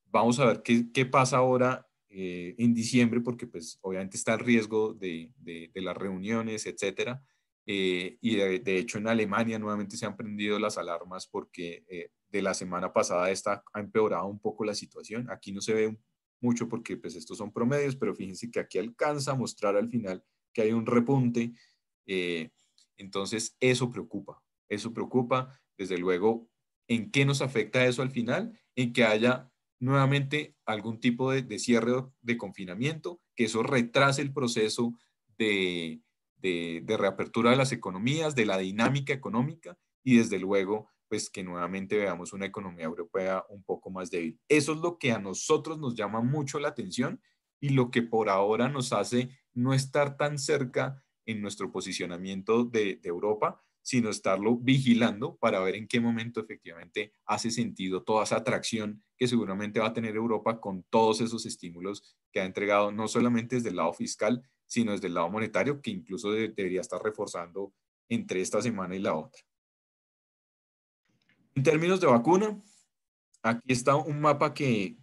Vamos a ver qué pasa ahora en diciembre, porque pues obviamente está el riesgo de las reuniones, etcétera. Y de hecho en Alemania nuevamente se han prendido las alarmas porque de la semana pasada ha empeorado un poco la situación. Aquí no se ve mucho porque pues estos son promedios, pero fíjense que aquí alcanza a mostrar al final que hay un repunte. Eh, entonces eso preocupa, desde luego. ¿En qué nos afecta eso al final? En que haya nuevamente algún tipo de cierre de confinamiento, que eso retrase el proceso de reapertura de las economías, de la dinámica económica y desde luego pues que nuevamente veamos una economía europea un poco más débil. Eso es lo que a nosotros nos llama mucho la atención y lo que por ahora nos hace no estar tan cerca en nuestro posicionamiento de Europa, sino estarlo vigilando para ver en qué momento efectivamente hace sentido toda esa atracción que seguramente va a tener Europa con todos esos estímulos que ha entregado no solamente desde el lado fiscal, sino desde el lado monetario, que incluso debería estar reforzando entre esta semana y la otra. En términos de vacuna, aquí está un mapa que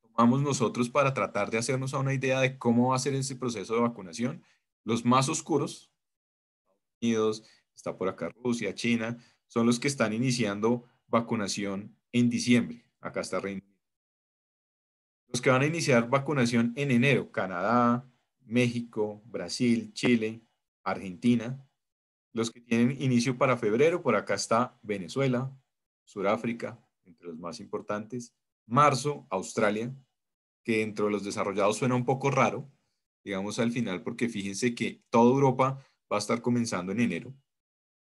tomamos nosotros para tratar de hacernos a una idea de cómo va a ser ese proceso de vacunación. Los más oscuros, Unidos, está por acá Rusia, China, son los que están iniciando vacunación en diciembre. Acá está Reino Unido. Los que van a iniciar vacunación en enero, Canadá, México, Brasil, Chile, Argentina. Los que tienen inicio para febrero, por acá está Venezuela, Sudáfrica, entre los más importantes. Marzo, Australia, que dentro de los desarrollados suena un poco raro, digamos al final, porque fíjense que toda Europa va a estar comenzando en enero.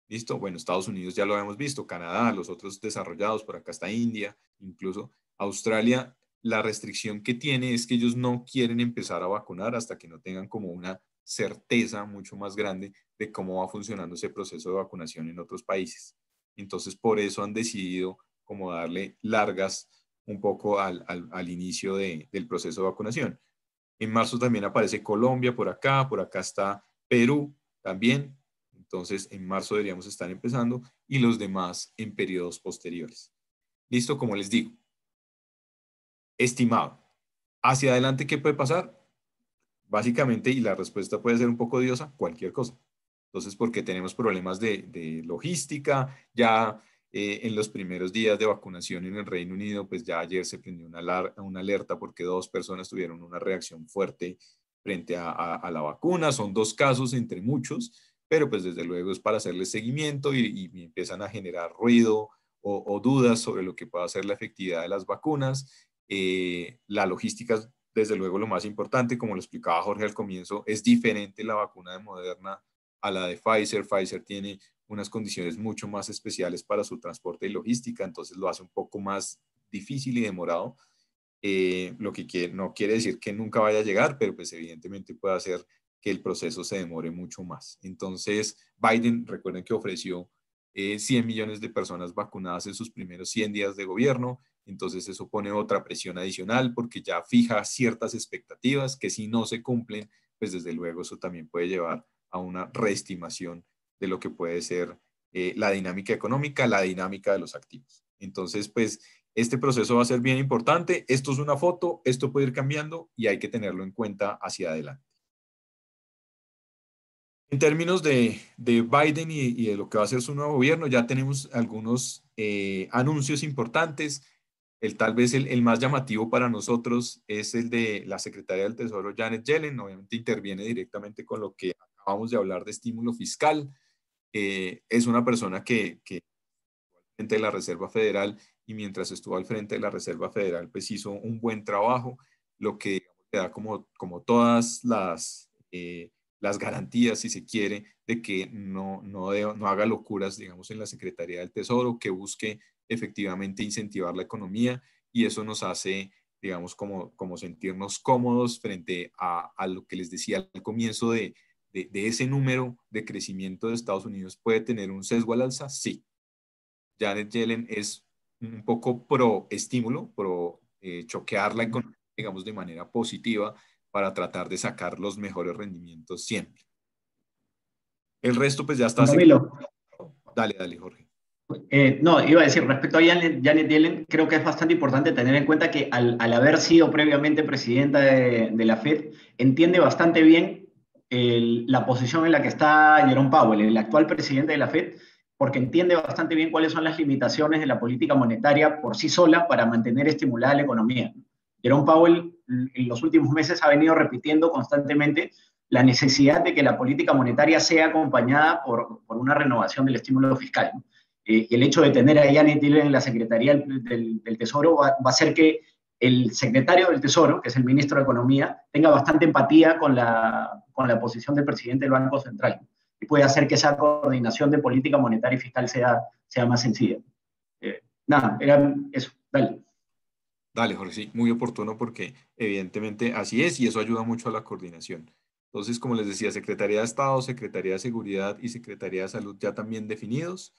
¿Listo? Bueno, Estados Unidos ya lo habíamos visto, Canadá, los otros desarrollados, por acá está India, incluso Australia. La restricción que tiene es que ellos no quieren empezar a vacunar hasta que no tengan como una certeza mucho más grande de cómo va funcionando ese proceso de vacunación en otros países. Entonces, por eso han decidido como darle largas un poco al inicio del proceso de vacunación. En marzo también aparece Colombia por acá está Perú también. Entonces, en marzo deberíamos estar empezando y los demás en periodos posteriores. Listo, como les digo. Estimado. Hacia adelante, ¿qué puede pasar? Básicamente, y la respuesta puede ser un poco odiosa, cualquier cosa. Entonces, porque tenemos problemas de logística, ya en los primeros días de vacunación en el Reino Unido, pues ya ayer se prendió una alerta porque 2 personas tuvieron una reacción fuerte frente a la vacuna. Son 2 casos entre muchos, pero pues desde luego es para hacerle seguimiento y empiezan a generar ruido o dudas sobre lo que pueda ser la efectividad de las vacunas. La logística es desde luego lo más importante, como lo explicaba Jorge al comienzo, es diferente la vacuna de Moderna a la de Pfizer. Pfizer tiene unas condiciones mucho más especiales para su transporte y logística, entonces lo hace un poco más difícil y demorado, lo que no quiere decir que nunca vaya a llegar, pero pues evidentemente puede hacer que el proceso se demore mucho más. Entonces, Biden, recuerden que ofreció 100 millones de personas vacunadas en sus primeros 100 días de gobierno. Entonces eso pone otra presión adicional porque ya fija ciertas expectativas que si no se cumplen, pues desde luego eso también puede llevar a una reestimación de lo que puede ser la dinámica económica, la dinámica de los activos. Entonces, pues este proceso va a ser bien importante. Esto es una foto, esto puede ir cambiando y hay que tenerlo en cuenta hacia adelante. En términos de Biden y de lo que va a ser su nuevo gobierno, ya tenemos algunos anuncios importantes. Tal vez el más llamativo para nosotros es el de la secretaria del Tesoro, Janet Yellen. Obviamente interviene directamente con lo que acabamos de hablar de estímulo fiscal. Es una persona que frente de la Reserva Federal y mientras estuvo al frente de la Reserva Federal, pues hizo un buen trabajo, lo que digamos, le da como todas las garantías, si se quiere, de que no haga locuras, digamos, en la Secretaría del Tesoro, que busque efectivamente incentivar la economía y eso nos hace, digamos, como sentirnos cómodos frente a lo que les decía al comienzo de ese número de crecimiento de Estados Unidos. ¿Puede tener un sesgo al alza? Sí. Janet Yellen es un poco pro estímulo, pro choquear la economía, digamos, de manera positiva para tratar de sacar los mejores rendimientos siempre. El resto, pues ya está. Juan Camilo, Dale, Jorge. no, iba a decir, respecto a Janet Yellen, creo que es bastante importante tener en cuenta que al haber sido previamente presidenta de la Fed, entiende bastante bien la posición en la que está Jerome Powell, el actual presidente de la Fed, porque entiende bastante bien cuáles son las limitaciones de la política monetaria por sí sola para mantener estimulada la economía. Jerome Powell en los últimos meses ha venido repitiendo constantemente la necesidad de que la política monetaria sea acompañada por una renovación del estímulo fiscal, ¿no? Y el hecho de tener a Janet Yellen en la Secretaría del Tesoro va a hacer que el secretario del Tesoro, que es el ministro de Economía, tenga bastante empatía con la posición del presidente del Banco Central y puede hacer que esa coordinación de política monetaria y fiscal sea más sencilla. Nada, era eso. Dale. Dale, Jorge, sí, muy oportuno porque evidentemente así es y eso ayuda mucho a la coordinación. Entonces, como les decía, Secretaría de Estado, Secretaría de Seguridad y Secretaría de Salud ya también definidos.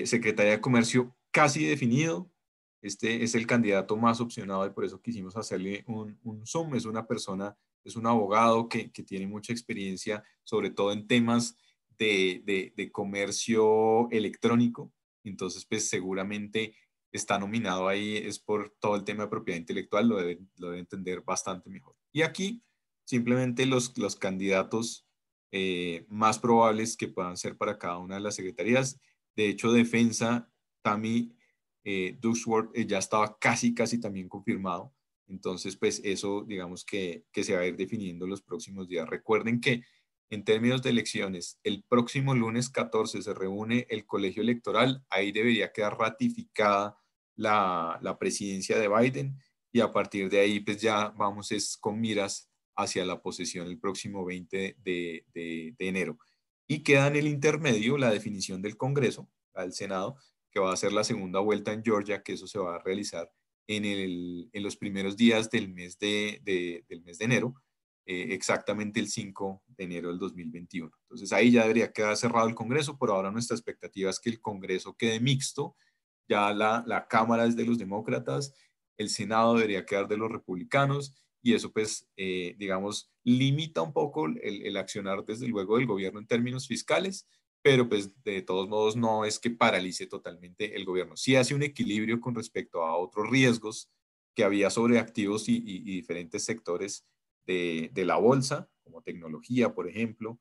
Secretaría de Comercio casi definido. Este es el candidato más opcionado y por eso quisimos hacerle un zoom. Es una persona, es un abogado que tiene mucha experiencia, sobre todo en temas de comercio electrónico. Entonces, pues seguramente está nominado ahí, es por todo el tema de propiedad intelectual, lo debe entender bastante mejor. Y aquí, simplemente los candidatos más probables que puedan ser para cada una de las secretarías. De hecho, Defensa, Tammy Duckworth ya estaba casi también confirmado. Entonces, pues eso, digamos que se va a ir definiendo los próximos días. Recuerden que en términos de elecciones, el próximo lunes 14 se reúne el colegio electoral. Ahí debería quedar ratificada la presidencia de Biden y a partir de ahí, pues ya vamos con miras hacia la posesión el próximo 20 de enero. Y queda en el intermedio la definición del Congreso, la del Senado, que va a ser la segunda vuelta en Georgia, que eso se va a realizar en los primeros días del mes de enero, exactamente el 5 de enero del 2021. Entonces ahí ya debería quedar cerrado el Congreso. Por ahora nuestra expectativa es que el Congreso quede mixto, ya la Cámara es de los demócratas, el Senado debería quedar de los republicanos y eso pues, digamos, limita un poco el accionar desde luego del gobierno en términos fiscales, pero pues de todos modos no es que paralice totalmente el gobierno. Sí hace un equilibrio con respecto a otros riesgos que había sobre activos y diferentes sectores de la bolsa, como tecnología, por ejemplo,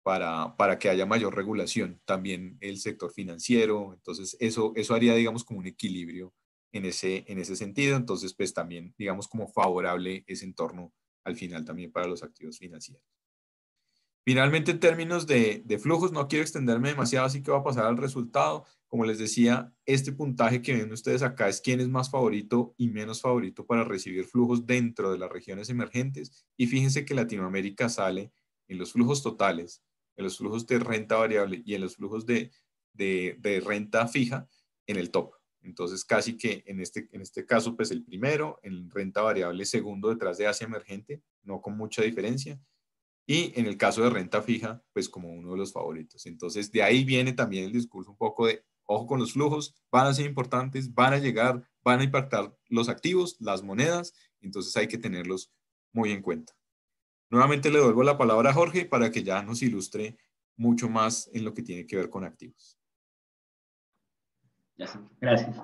para que haya mayor regulación. También el sector financiero, entonces eso haría, digamos, como un equilibrio en ese sentido. Entonces, pues también, digamos, como favorable ese entorno al final también para los activos financieros. Finalmente, en términos de flujos, no quiero extenderme demasiado, así que voy a pasar al resultado. Como les decía, este puntaje que ven ustedes acá es quién es más favorito y menos favorito para recibir flujos dentro de las regiones emergentes. Y fíjense que Latinoamérica sale en los flujos totales, en los flujos de renta variable y en los flujos de renta fija en el top. Entonces, casi que en este caso, pues el primero, en renta variable, segundo detrás de Asia emergente, no con mucha diferencia. y en el caso de renta fija, pues como uno de los favoritos. Entonces, de ahí viene también el discurso un poco de, ojo con los flujos, van a ser importantes, van a llegar, van a impactar los activos, las monedas, entonces hay que tenerlos muy en cuenta. Nuevamente le devuelvo la palabra a Jorge para que ya nos ilustre mucho más en lo que tiene que ver con activos. Gracias.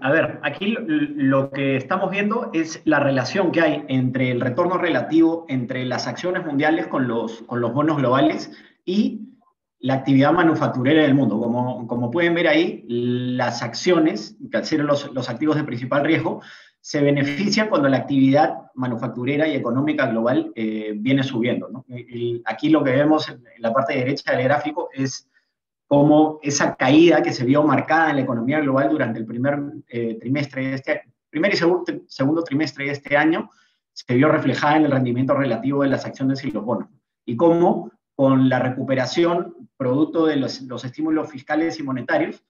A ver, aquí lo que estamos viendo es la relación que hay entre el retorno relativo entre las acciones mundiales con los bonos globales y la actividad manufacturera del mundo. Como pueden ver ahí, las acciones, que al ser los activos de principal riesgo, se benefician cuando la actividad manufacturera y económica global viene subiendo, ¿no? Aquí lo que vemos en la parte derecha del gráfico es cómo esa caída que se vio marcada en la economía global durante el primer y segundo trimestre de este año se vio reflejada en el rendimiento relativo de las acciones y los bonos. Y cómo con la recuperación producto de los estímulos fiscales y monetarios,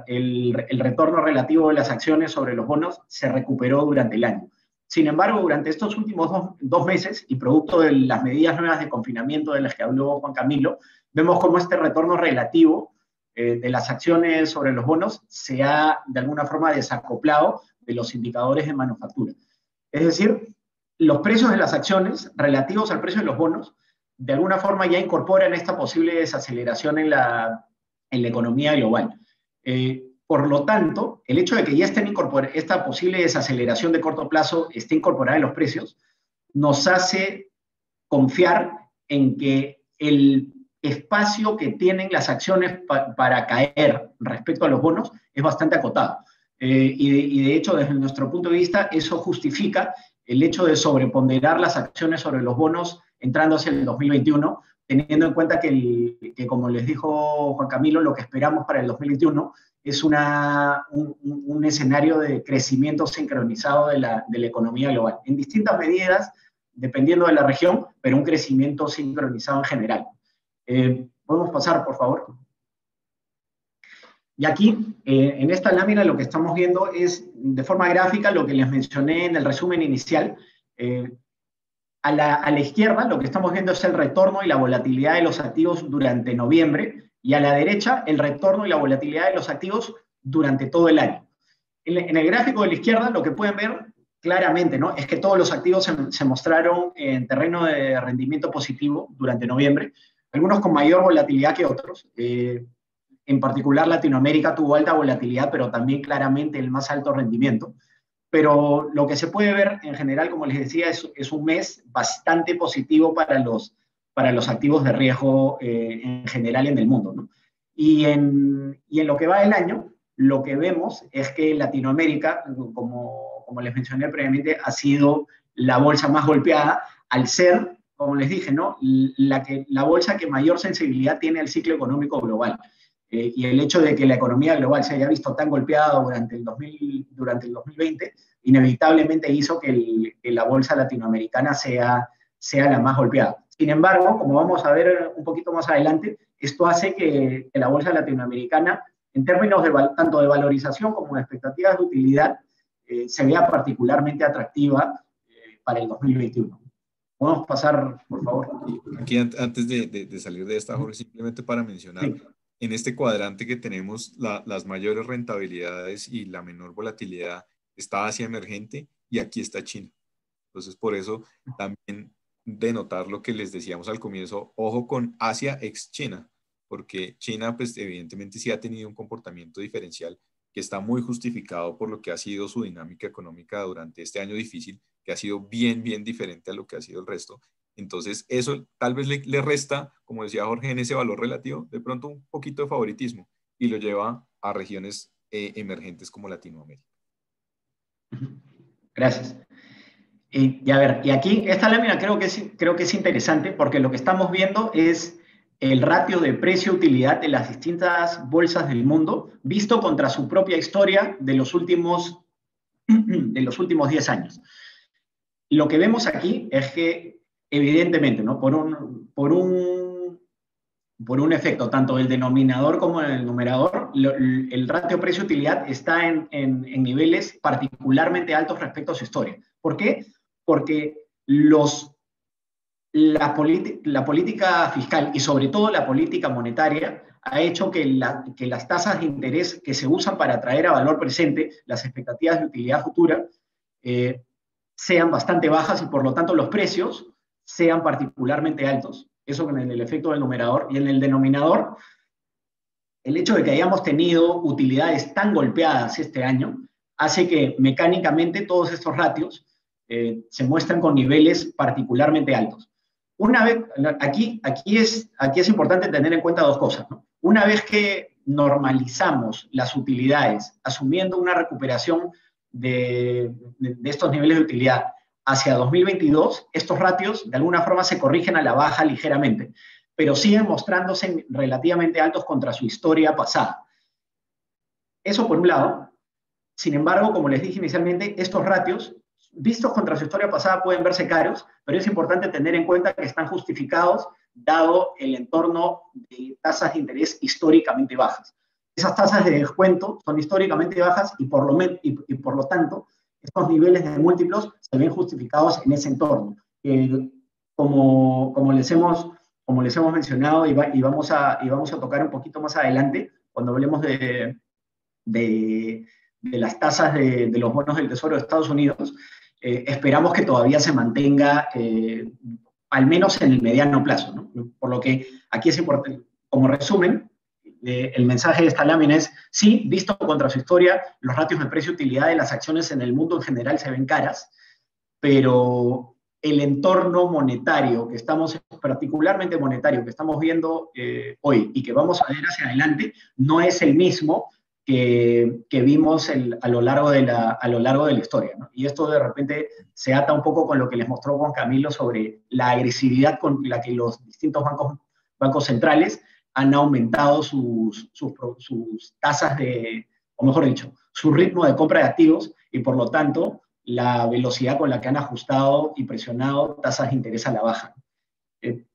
el retorno relativo de las acciones sobre los bonos se recuperó durante el año. Sin embargo, durante estos últimos dos meses, y producto de las medidas nuevas de confinamiento de las que habló Juan Camilo, vemos cómo este retorno relativo de las acciones sobre los bonos se ha de alguna forma desacoplado de los indicadores de manufactura. Es decir, los precios de las acciones relativos al precio de los bonos de alguna forma ya incorporan esta posible desaceleración en la economía global. Por lo tanto, el hecho de que ya esta posible desaceleración de corto plazo esté incorporada en los precios, nos hace confiar en que el espacio que tienen las acciones para caer respecto a los bonos es bastante acotado. Y de hecho, desde nuestro punto de vista, eso justifica el hecho de sobreponderar las acciones sobre los bonos entrando hacia el 2021, teniendo en cuenta que como les dijo Juan Camilo, lo que esperamos para el 2021 es un escenario de crecimiento sincronizado de la economía global, en distintas medidas, dependiendo de la región, pero un crecimiento sincronizado en general. ¿Podemos pasar, por favor? Y aquí, en esta lámina, lo que estamos viendo es, de forma gráfica, lo que les mencioné en el resumen inicial. A la izquierda, lo que estamos viendo es el retorno y la volatilidad de los activos durante noviembre, y a la derecha, el retorno y la volatilidad de los activos durante todo el año. En el gráfico de la izquierda, lo que pueden ver claramente, ¿no?, es que todos los activos se mostraron en terreno de rendimiento positivo durante noviembre, algunos con mayor volatilidad que otros. En particular, Latinoamérica tuvo alta volatilidad, pero también claramente el más alto rendimiento. Pero lo que se puede ver en general, como les decía, es un mes bastante positivo para los activos de riesgo en general en el mundo, ¿no? Y en lo que va del año, lo que vemos es que Latinoamérica, como les mencioné previamente, ha sido la bolsa más golpeada, al ser, como les dije, ¿no?, la bolsa que mayor sensibilidad tiene al ciclo económico global. Y el hecho de que la economía global se haya visto tan golpeada durante el 2020, inevitablemente hizo que la bolsa latinoamericana sea la más golpeada. Sin embargo, como vamos a ver un poquito más adelante, esto hace que la bolsa latinoamericana, en términos tanto de valorización como de expectativas de utilidad, se vea particularmente atractiva para el 2021. ¿Podemos pasar, por favor? Aquí, antes de salir de esta, Jorge, simplemente para mencionar, sí, en este cuadrante que tenemos las mayores rentabilidades y la menor volatilidad, está Asia emergente y aquí está China. Entonces, por eso también denotar lo que les decíamos al comienzo, ojo con Asia ex China, porque China, pues evidentemente sí ha tenido un comportamiento diferencial que está muy justificado por lo que ha sido su dinámica económica durante este año difícil, que ha sido bien diferente a lo que ha sido el resto. Entonces, eso tal vez le resta, como decía Jorge, en ese valor relativo, de pronto un poquito de favoritismo y lo lleva a regiones emergentes como Latinoamérica. Gracias. Y a ver, y aquí esta lámina creo que es interesante porque lo que estamos viendo es el ratio de precio-utilidad de las distintas bolsas del mundo visto contra su propia historia de los últimos 10 años. Lo que vemos aquí es que, evidentemente, ¿no?, por un efecto tanto del denominador como del numerador, el ratio precio-utilidad está en niveles particularmente altos respecto a su historia. ¿Por qué? Porque los la política fiscal y sobre todo la política monetaria ha hecho que las tasas de interés que se usan para atraer a valor presente las expectativas de utilidad futura sean bastante bajas y por lo tanto los precios sean particularmente altos. Eso en el efecto del numerador. Y en el denominador, el hecho de que hayamos tenido utilidades tan golpeadas este año hace que mecánicamente todos estos ratios se muestran con niveles particularmente altos. Una vez, aquí es importante tener en cuenta dos cosas, ¿no? Una vez que normalizamos las utilidades, asumiendo una recuperación de estos niveles de utilidad hacia 2022, estos ratios de alguna forma se corrigen a la baja ligeramente, pero siguen mostrándose relativamente altos contra su historia pasada. Eso por un lado. Sin embargo, como les dije inicialmente, estos ratios, vistos contra su historia pasada, pueden verse caros, pero es importante tener en cuenta que están justificados dado el entorno de tasas de interés históricamente bajas. Esas tasas de descuento son históricamente bajas y por lo tanto, estos niveles de múltiplos se ven justificados en ese entorno. Como les hemos mencionado y vamos a tocar un poquito más adelante, cuando hablemos de las tasas de los bonos del Tesoro de Estados Unidos, esperamos que todavía se mantenga, al menos en el mediano plazo, ¿no? Por lo que aquí es importante, como resumen, el mensaje de esta lámina es, sí, visto contra su historia, los ratios de precio-utilidad de las acciones en el mundo en general se ven caras, pero el entorno monetario que estamos, particularmente monetario, que estamos viendo hoy y que vamos a ver hacia adelante, no es el mismo que vimos a lo largo de la historia, ¿no? Y esto de repente se ata un poco con lo que les mostró Juan Camilo sobre la agresividad con la que los distintos bancos centrales han aumentado sus tasas o mejor dicho, su ritmo de compra de activos y por lo tanto la velocidad con la que han ajustado y presionado tasas de interés a la baja.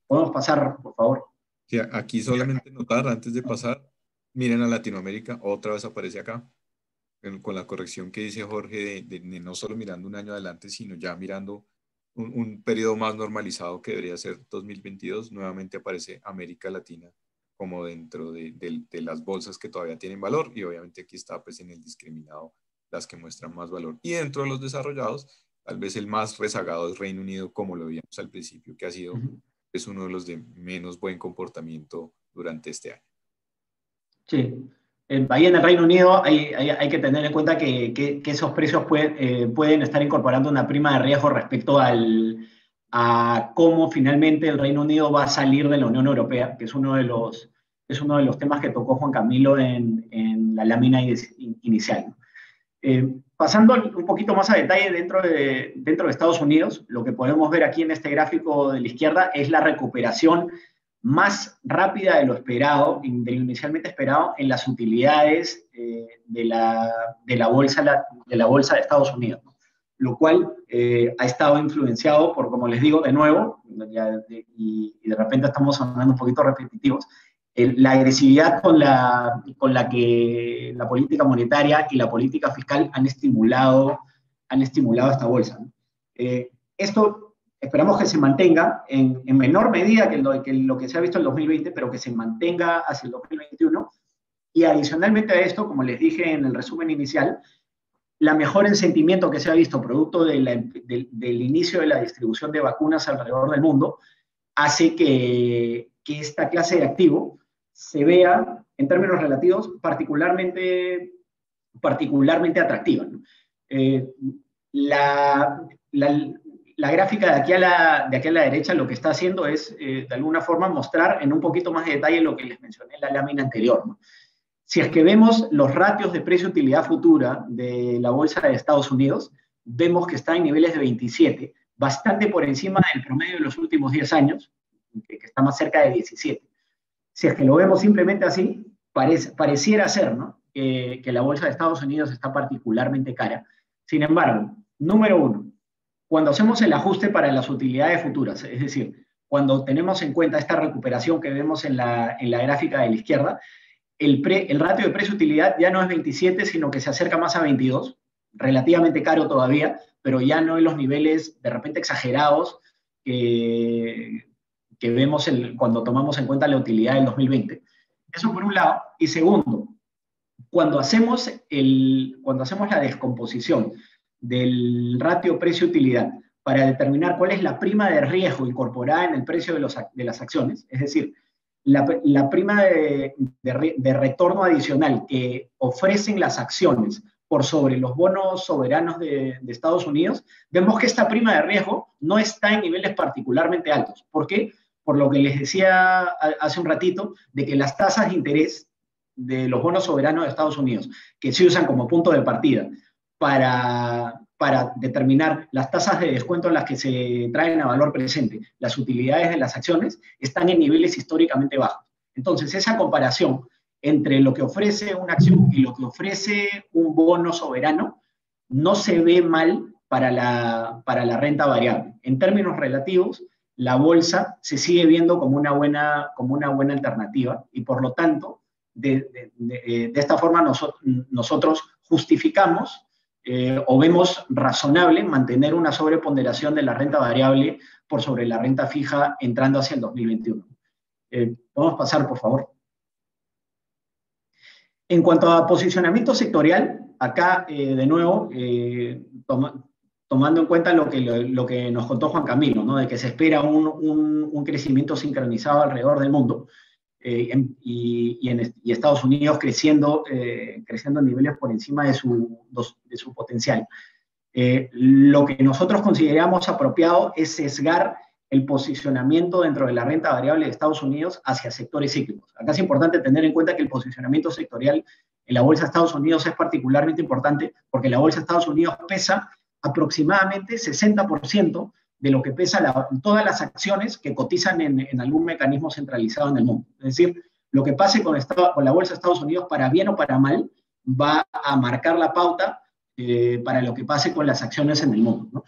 ¿Podemos pasar, por favor? Sí, aquí solamente notar, antes de pasar, miren a Latinoamérica, otra vez aparece acá, con la corrección que dice Jorge, de no solo mirando un año adelante, sino ya mirando un periodo más normalizado que debería ser 2022, nuevamente aparece América Latina como dentro de las bolsas que todavía tienen valor, y obviamente aquí está pues en el discriminado las que muestran más valor. Y dentro de los desarrollados, tal vez el más rezagado es Reino Unido, como lo veíamos al principio, que ha sido es uno de los de menos buen comportamiento durante este año. Sí, ahí en el Reino Unido hay que tener en cuenta que esos precios pueden estar incorporando una prima de riesgo respecto a cómo finalmente el Reino Unido va a salir de la Unión Europea, que es uno de los temas que tocó Juan Camilo en la lámina inicial. Pasando un poquito más a detalle dentro de Estados Unidos, lo que podemos ver aquí en este gráfico de la izquierda es la recuperación más rápida de lo esperado, de lo inicialmente esperado, en las utilidades de la bolsa de Estados Unidos, ¿no? Lo cual ha estado influenciado por, como les digo, de nuevo, y de repente estamos sonando un poquito repetitivos, la agresividad con la que la política monetaria y la política fiscal han estimulado esta bolsa, ¿no? Esto esperamos que se mantenga en menor medida que lo que se ha visto en el 2020, pero que se mantenga hacia el 2021. Y adicionalmente a esto, como les dije en el resumen inicial, la mejora en sentimiento que se ha visto producto del inicio de la distribución de vacunas alrededor del mundo hace que esta clase de activo se vea, en términos relativos, particularmente atractiva, ¿no? La gráfica de aquí a la derecha lo que está haciendo es, de alguna forma, mostrar en un poquito más de detalle lo que les mencioné en la lámina anterior, ¿no? Si es que vemos los ratios de precio-utilidad futura de la bolsa de Estados Unidos, vemos que está en niveles de 27, bastante por encima del promedio de los últimos 10 años, que está más cerca de 17. Si es que lo vemos simplemente así, pareciera ser, ¿no?, que la bolsa de Estados Unidos está particularmente cara. Sin embargo, número uno, cuando hacemos el ajuste para las utilidades futuras, es decir, cuando tenemos en cuenta esta recuperación que vemos en la gráfica de la izquierda, el ratio de precio-utilidad ya no es 27, sino que se acerca más a 22, relativamente caro todavía, pero ya no en los niveles de repente exagerados que vemos cuando tomamos en cuenta la utilidad del 2020. Eso por un lado. Y segundo, cuando hacemos la descomposición del ratio precio-utilidad para determinar cuál es la prima de riesgo incorporada en el precio de las acciones, es decir, la prima de retorno adicional que ofrecen las acciones por sobre los bonos soberanos de Estados Unidos, vemos que esta prima de riesgo no está en niveles particularmente altos. ¿Por qué? Por lo que les decía hace un ratito, de que las tasas de interés de los bonos soberanos de Estados Unidos, que se usan como punto de partida para determinar las tasas de descuento en las que se traen a valor presente las utilidades de las acciones, están en niveles históricamente bajos. Entonces, esa comparación entre lo que ofrece una acción y lo que ofrece un bono soberano no se ve mal para la renta variable. En términos relativos, la bolsa se sigue viendo como una buena alternativa y, por lo tanto, de esta forma nosotros justificamos o vemos razonable mantener una sobreponderación de la renta variable por sobre la renta fija entrando hacia el 2021. ¿Podemos pasar, por favor? En cuanto a posicionamiento sectorial, acá, de nuevo, tomando en cuenta lo que nos contó Juan Camilo, ¿no? De que se espera un crecimiento sincronizado alrededor del mundo, y Estados Unidos creciendo en niveles por encima de su potencial. Lo que nosotros consideramos apropiado es sesgar el posicionamiento dentro de la renta variable de Estados Unidos hacia sectores cíclicos. Acá es importante tener en cuenta que el posicionamiento sectorial en la bolsa de Estados Unidos es particularmente importante porque la bolsa de Estados Unidos pesa aproximadamente 60% de lo que pesa todas las acciones que cotizan en algún mecanismo centralizado en el mundo. Es decir, lo que pase con la bolsa de Estados Unidos, para bien o para mal, va a marcar la pauta para lo que pase con las acciones en el mundo, ¿no?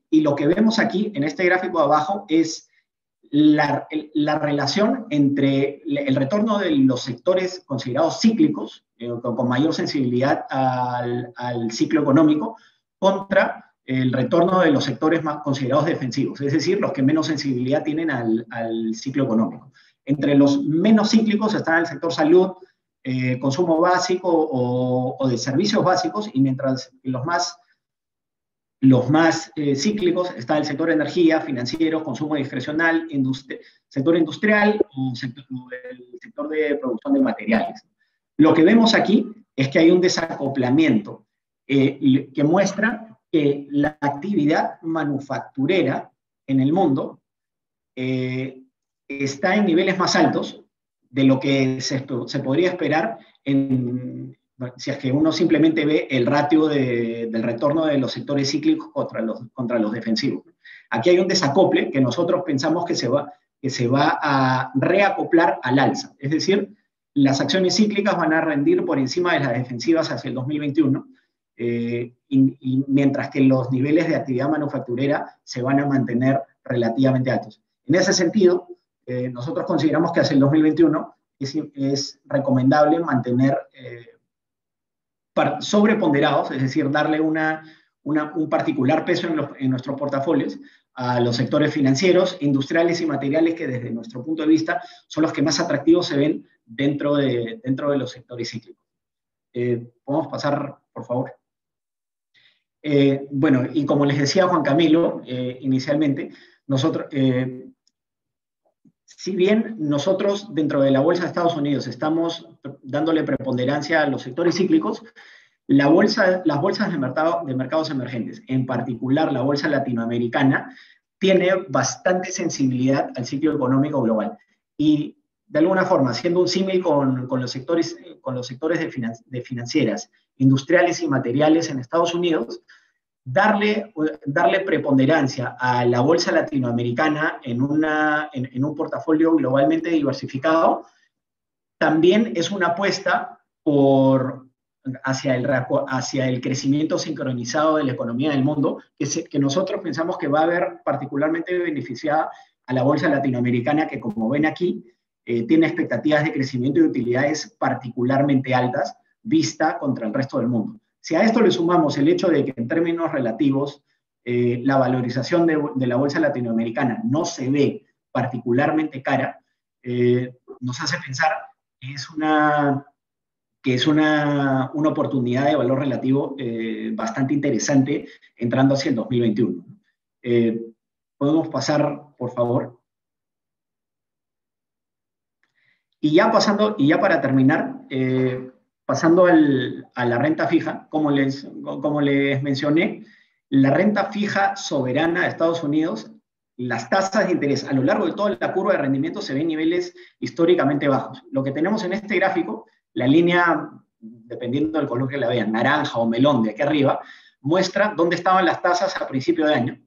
Y lo que vemos aquí, en este gráfico de abajo, es la relación entre el retorno de los sectores considerados cíclicos, con mayor sensibilidad al ciclo económico, contra el retorno de los sectores más considerados defensivos, es decir, los que menos sensibilidad tienen al ciclo económico. Entre los menos cíclicos están el sector salud, consumo básico o de servicios básicos, y mientras los más cíclicos está el sector energía, financieros, consumo discrecional, sector industrial o el sector de producción de materiales. Lo que vemos aquí es que hay un desacoplamiento que muestra que la actividad manufacturera en el mundo está en niveles más altos de lo que se podría esperar si es que uno simplemente ve el ratio del retorno de los sectores cíclicos contra los defensivos. Aquí hay un desacople que nosotros pensamos que se va a reacoplar al alza. Es decir, las acciones cíclicas van a rendir por encima de las defensivas hacia el 2021, y mientras que los niveles de actividad manufacturera se van a mantener relativamente altos. En ese sentido, nosotros consideramos que hacia el 2021 es recomendable mantener sobreponderados, es decir, darle un particular peso en nuestros portafolios a los sectores financieros, industriales y materiales, que desde nuestro punto de vista son los que más atractivos se ven dentro de los sectores cíclicos. ¿Podemos pasar, por favor? Bueno, y como les decía Juan Camilo inicialmente, si bien nosotros dentro de la bolsa de Estados Unidos estamos dándole preponderancia a los sectores cíclicos, las bolsas de mercados emergentes, en particular la bolsa latinoamericana, tiene bastante sensibilidad al ciclo económico global. Y de alguna forma, haciendo un símil con los sectores de financieras, industriales y materiales en Estados Unidos, darle preponderancia a la bolsa latinoamericana en un portafolio globalmente diversificado también es una apuesta hacia el crecimiento sincronizado de la economía del mundo, que nosotros pensamos que va a ver particularmente beneficiada a la bolsa latinoamericana, que, como ven aquí, tiene expectativas de crecimiento y de utilidades particularmente altas vista contra el resto del mundo. Si a esto le sumamos el hecho de que en términos relativos la valorización de la bolsa latinoamericana no se ve particularmente cara, nos hace pensar que es una oportunidad de valor relativo bastante interesante entrando hacia el 2021. Podemos pasar, por favor. Y ya para terminar, pasando a la renta fija, como les mencioné, la renta fija soberana de Estados Unidos, las tasas de interés a lo largo de toda la curva de rendimiento se ven en niveles históricamente bajos. Lo que tenemos en este gráfico, la línea, dependiendo del color que la vean, naranja o melón de aquí arriba, muestra dónde estaban las tasas a principio de año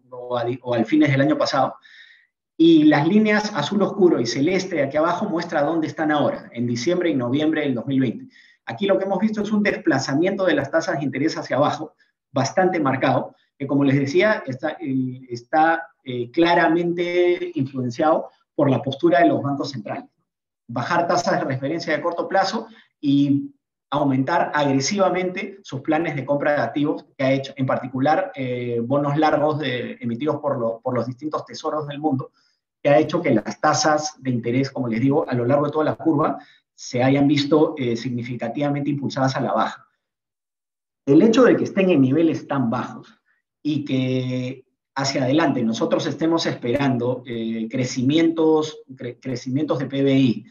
o al fines del año pasado, y las líneas azul oscuro y celeste de aquí abajo muestra dónde están ahora, en diciembre y noviembre del 2020. Aquí lo que hemos visto es un desplazamiento de las tasas de interés hacia abajo, bastante marcado, que como les decía, está claramente influenciado por la postura de los bancos centrales. Bajar tasas de referencia de corto plazo y aumentar agresivamente sus planes de compra de activos que ha hecho, en particular bonos largos emitidos por los distintos tesoros del mundo, que ha hecho que las tasas de interés, como les digo, a lo largo de toda la curva se hayan visto significativamente impulsadas a la baja. El hecho de que estén en niveles tan bajos y que hacia adelante nosotros estemos esperando crecimientos de PBI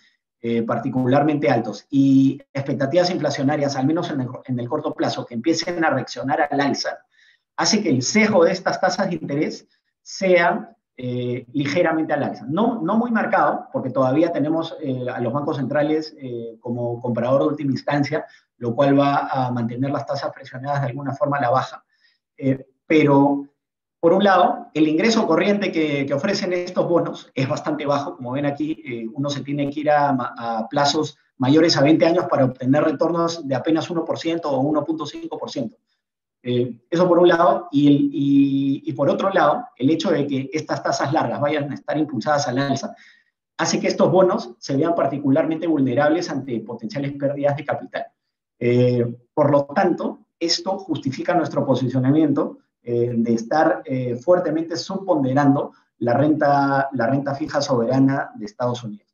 particularmente altos y expectativas inflacionarias, al menos en el corto plazo, que empiecen a reaccionar al alza, hace que el sesgo de estas tasas de interés sea ligeramente al alza. No muy marcado, porque todavía tenemos a los bancos centrales como comprador de última instancia, lo cual va a mantener las tasas presionadas de alguna forma a la baja. Pero, por un lado, el ingreso corriente que ofrecen estos bonos es bastante bajo. Como ven aquí, uno se tiene que ir a plazos mayores a 20 años para obtener retornos de apenas 1% o 1.5%. Eso por un lado, y por otro lado, el hecho de que estas tasas largas vayan a estar impulsadas al alza hace que estos bonos se vean particularmente vulnerables ante potenciales pérdidas de capital. Por lo tanto, esto justifica nuestro posicionamiento de estar fuertemente subponderando la renta fija soberana de Estados Unidos.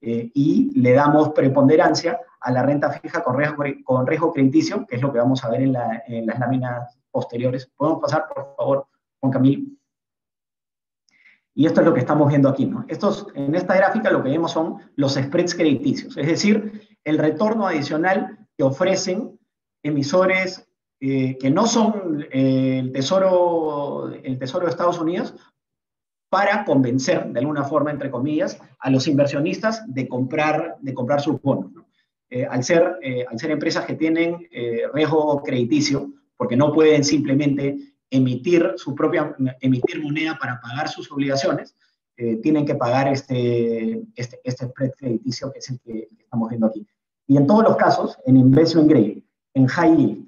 Y le damos preponderancia a la renta fija con riesgo crediticio, que es lo que vamos a ver en las láminas posteriores. ¿Podemos pasar, por favor, Juan Camilo? Y esto es lo que estamos viendo aquí, ¿no? En esta gráfica lo que vemos son los spreads crediticios, es decir, el retorno adicional que ofrecen emisores que no son el tesoro de Estados Unidos, para convencer, de alguna forma, entre comillas, a los inversionistas de comprar sus bonos, ¿no? Al ser empresas que tienen riesgo crediticio, porque no pueden simplemente emitir moneda para pagar sus obligaciones, tienen que pagar este spread crediticio, que es el que estamos viendo aquí. Y en todos los casos, en investment grade, en high yield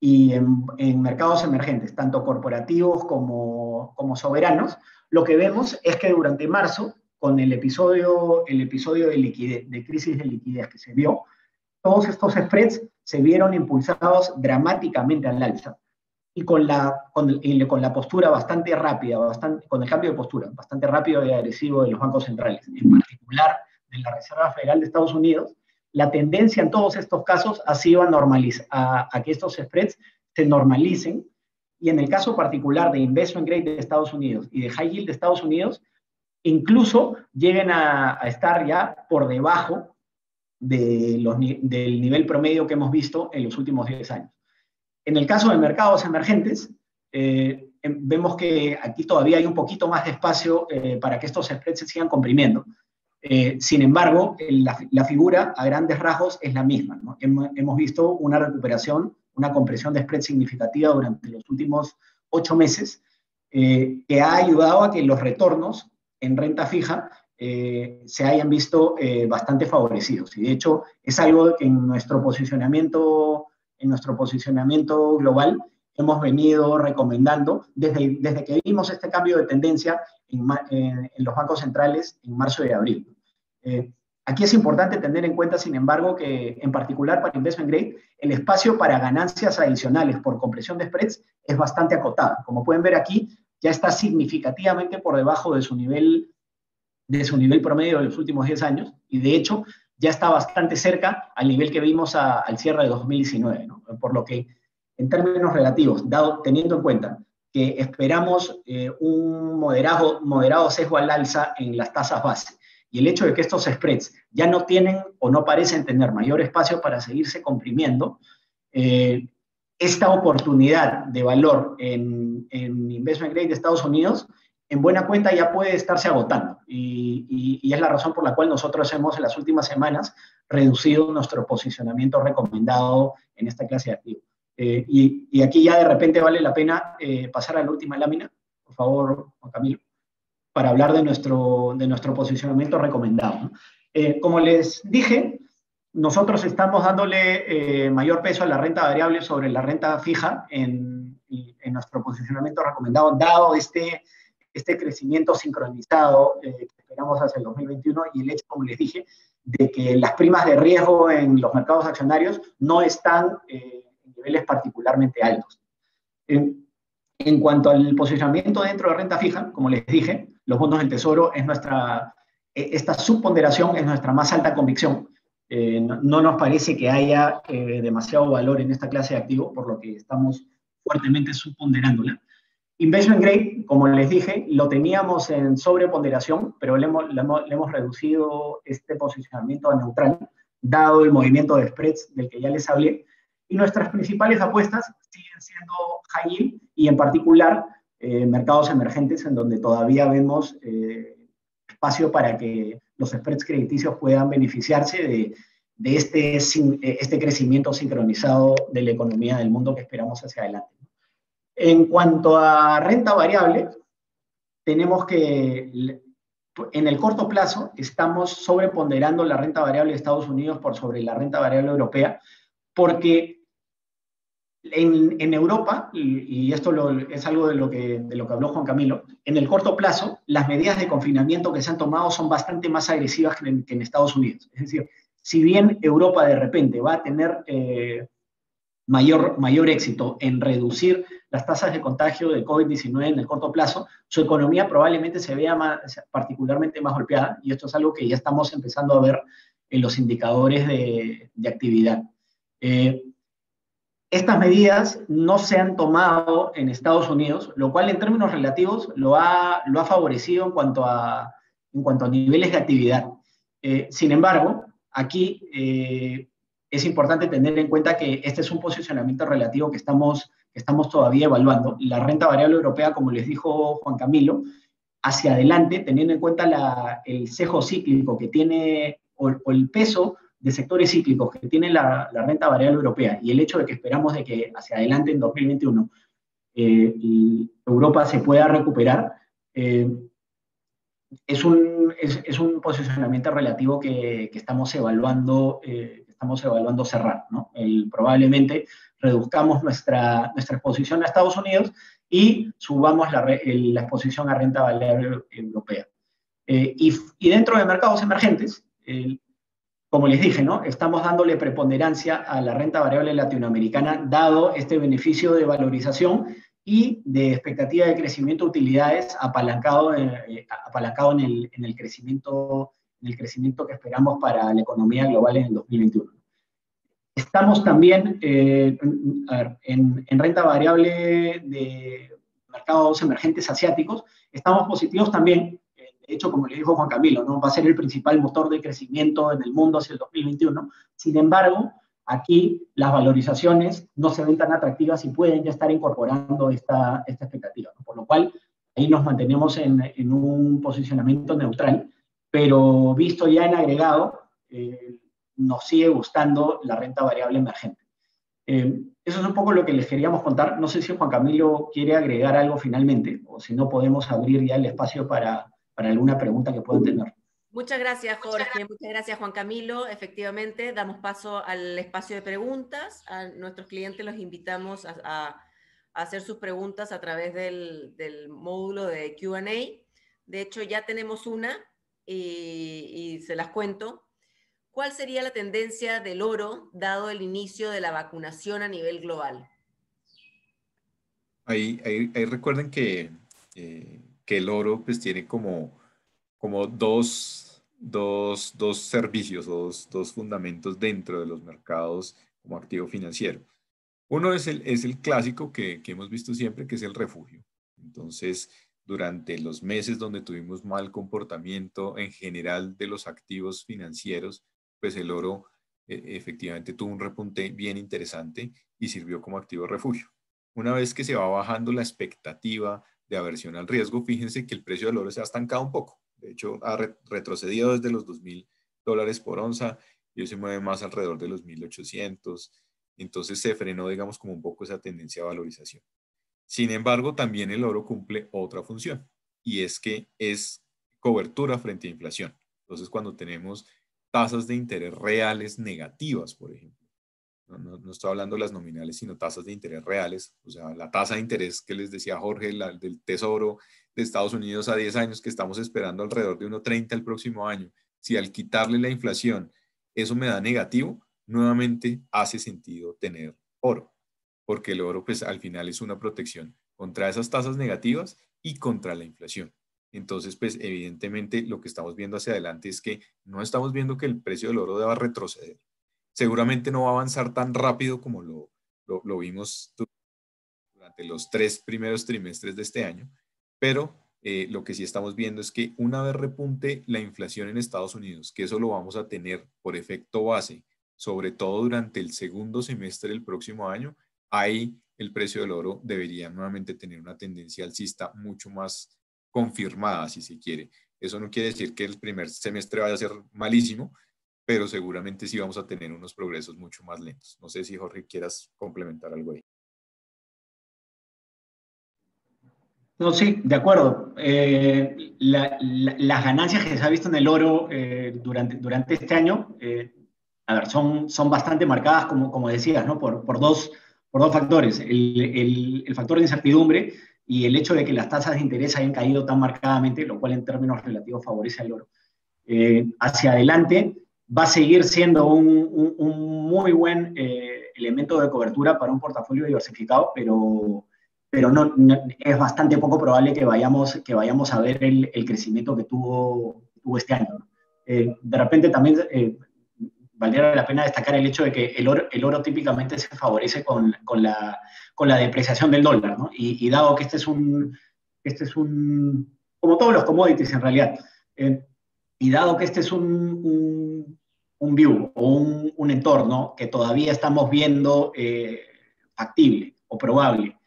y en mercados emergentes, tanto corporativos como soberanos, lo que vemos es que durante marzo, con el episodio de crisis de liquidez que se dio, todos estos spreads se vieron impulsados dramáticamente al alza, y con la postura bastante rápida, con el cambio de postura bastante rápido y agresivo de los bancos centrales, en particular de la Reserva Federal de Estados Unidos, la tendencia en todos estos casos ha sido a que estos spreads se normalicen, y en el caso particular de investment grade de Estados Unidos y de high yield de Estados Unidos, incluso lleguen a estar ya por debajo del nivel promedio que hemos visto en los últimos 10 años. En el caso de mercados emergentes, vemos que aquí todavía hay un poquito más de espacio para que estos spreads se sigan comprimiendo. Sin embargo, la figura a grandes rasgos es la misma, ¿no? Hemos visto una recuperación, una compresión de spread significativa durante los últimos 8 meses, que ha ayudado a que los retornos en renta fija se hayan visto bastante favorecidos. Y de hecho, es algo que en nuestro posicionamiento global hemos venido recomendando desde que vimos este cambio de tendencia en los bancos centrales en marzo y abril. Aquí es importante tener en cuenta, sin embargo, que en particular para Investment Grade, el espacio para ganancias adicionales por compresión de spreads es bastante acotado. Como pueden ver aquí, ya está significativamente por debajo de su nivel promedio de los últimos 10 años, y de hecho ya está bastante cerca al nivel que vimos al cierre de 2019, ¿no? Por lo que, en términos relativos, teniendo en cuenta que esperamos un moderado sesgo al alza en las tasas base, y el hecho de que estos spreads ya no tienen o no parecen tener mayor espacio para seguirse comprimiendo, esta oportunidad de valor en Investment Grade de Estados Unidos, en buena cuenta ya puede estarse agotando. Y es la razón por la cual nosotros hemos en las últimas semanas reducido nuestro posicionamiento recomendado en esta clase de activos. Y aquí ya de repente vale la pena pasar a la última lámina, por favor, Juan Camilo, para hablar de nuestro posicionamiento recomendado, ¿no? Como les dije, nosotros estamos dándole mayor peso a la renta variable sobre la renta fija en nuestro posicionamiento recomendado, dado este crecimiento sincronizado que esperamos hacia el 2021 y el hecho, como les dije, de que las primas de riesgo en los mercados accionarios no están en niveles particularmente altos. En cuanto al posicionamiento dentro de renta fija, como les dije, los bonos del Tesoro es esta subponderación es nuestra más alta convicción. No nos parece que haya demasiado valor en esta clase de activo, por lo que estamos fuertemente subponderándola. Investment Grade, como les dije, lo teníamos en sobreponderación, pero le hemos reducido este posicionamiento a neutral, dado el movimiento de spreads del que ya les hablé. Y nuestras principales apuestas siguen siendo high yield y en particular mercados emergentes en donde todavía vemos espacio para que los spreads crediticios puedan beneficiarse de este crecimiento sincronizado de la economía del mundo que esperamos hacia adelante. En cuanto a renta variable, tenemos que en el corto plazo estamos sobreponderando la renta variable de Estados Unidos por sobre la renta variable europea, porque en Europa, y esto es algo de lo que habló Juan Camilo, en el corto plazo, las medidas de confinamiento que se han tomado son bastante más agresivas que en Estados Unidos. Es decir, si bien Europa de repente va a tener mayor éxito en reducir las tasas de contagio de COVID-19 en el corto plazo, su economía probablemente se vea particularmente más golpeada, y esto es algo que ya estamos empezando a ver en los indicadores de actividad. Estas medidas no se han tomado en Estados Unidos, lo cual en términos relativos lo ha favorecido en cuanto a niveles de actividad. Sin embargo, aquí es importante tener en cuenta que este es un posicionamiento relativo que estamos todavía evaluando. La renta variable europea, como les dijo Juan Camilo, hacia adelante, teniendo en cuenta el sesgo cíclico que tiene, o el peso de sectores cíclicos que tiene la renta variable europea, y el hecho de que esperamos de que hacia adelante en 2021 Europa se pueda recuperar, es un posicionamiento relativo que estamos evaluando cerrar, ¿no? Probablemente reduzcamos nuestra exposición a Estados Unidos y subamos la exposición a renta variable europea. Y dentro de mercados emergentes, como les dije, ¿no? Estamos dándole preponderancia a la renta variable latinoamericana, dado este beneficio de valorización y de expectativa de crecimiento de utilidades apalancado en el crecimiento que esperamos para la economía global en el 2021. Estamos también en renta variable de mercados emergentes asiáticos, estamos positivos también. De hecho, como le dijo Juan Camilo, ¿no? Va a ser el principal motor de crecimiento en el mundo hacia el 2021. Sin embargo, aquí las valorizaciones no se ven tan atractivas y pueden ya estar incorporando esta expectativa, ¿no? Por lo cual, ahí nos mantenemos en un posicionamiento neutral, pero visto ya en agregado, nos sigue gustando la renta variable emergente. Eso es un poco lo que les queríamos contar. No sé si Juan Camilo quiere agregar algo finalmente, o si no podemos abrir ya el espacio para alguna pregunta que puedan tener. Muchas gracias, Jorge. Muchas gracias, Juan Camilo. Efectivamente, damos paso al espacio de preguntas. A nuestros clientes los invitamos a hacer sus preguntas a través del módulo de Q&A. De hecho, ya tenemos una y se las cuento. ¿Cuál sería la tendencia del oro dado el inicio de la vacunación a nivel global? Ahí recuerden que el oro pues tiene como dos servicios, dos fundamentos dentro de los mercados como activo financiero. Uno es el clásico que hemos visto siempre, que es el refugio. Entonces, durante los meses donde tuvimos mal comportamiento en general de los activos financieros, pues el oro efectivamente tuvo un repunte bien interesante y sirvió como activo refugio. Una vez que se va bajando la expectativa de aversión al riesgo, fíjense que el precio del oro se ha estancado un poco. De hecho, ha retrocedido desde los $2.000 por onza y hoy se mueve más alrededor de los 1.800. Entonces se frenó, digamos, como un poco esa tendencia a valorización. Sin embargo, también el oro cumple otra función y es que es cobertura frente a inflación. Entonces, cuando tenemos tasas de interés reales negativas, por ejemplo, no estoy hablando de las nominales, sino tasas de interés reales, o sea, la tasa de interés que les decía Jorge, del Tesoro de Estados Unidos a 10 años, que estamos esperando alrededor de 1,30 el próximo año, si al quitarle la inflación eso me da negativo, nuevamente hace sentido tener oro, porque el oro pues al final es una protección contra esas tasas negativas y contra la inflación. Entonces, pues evidentemente lo que estamos viendo hacia adelante es que no estamos viendo que el precio del oro deba retroceder. Seguramente no va a avanzar tan rápido como lo vimos durante los 3 primeros trimestres de este año, pero lo que sí estamos viendo es que una vez repunte la inflación en Estados Unidos, que eso lo vamos a tener por efecto base, sobre todo durante el segundo semestre del próximo año, ahí el precio del oro debería nuevamente tener una tendencia alcista mucho más confirmada, si se quiere. Eso no quiere decir que el primer semestre vaya a ser malísimo, pero seguramente sí vamos a tener unos progresos mucho más lentos. No sé si Jorge quieras complementar algo ahí. No, sí, de acuerdo. Las ganancias que se ha visto en el oro durante este año, a ver, son bastante marcadas, como decías, ¿no? Por dos factores. El factor de incertidumbre y el hecho de que las tasas de interés hayan caído tan marcadamente, lo cual en términos relativos favorece al oro. Hacia adelante va a seguir siendo un muy buen elemento de cobertura para un portafolio diversificado, pero es bastante poco probable que vayamos a ver el crecimiento que tuvo este año, ¿no? De repente también valdría la pena destacar el hecho de que el oro típicamente se favorece con la depreciación del dólar, ¿no? Y dado que este es como todos los commodities en realidad, y dado que este es un view o un entorno que todavía estamos viendo factible o probable,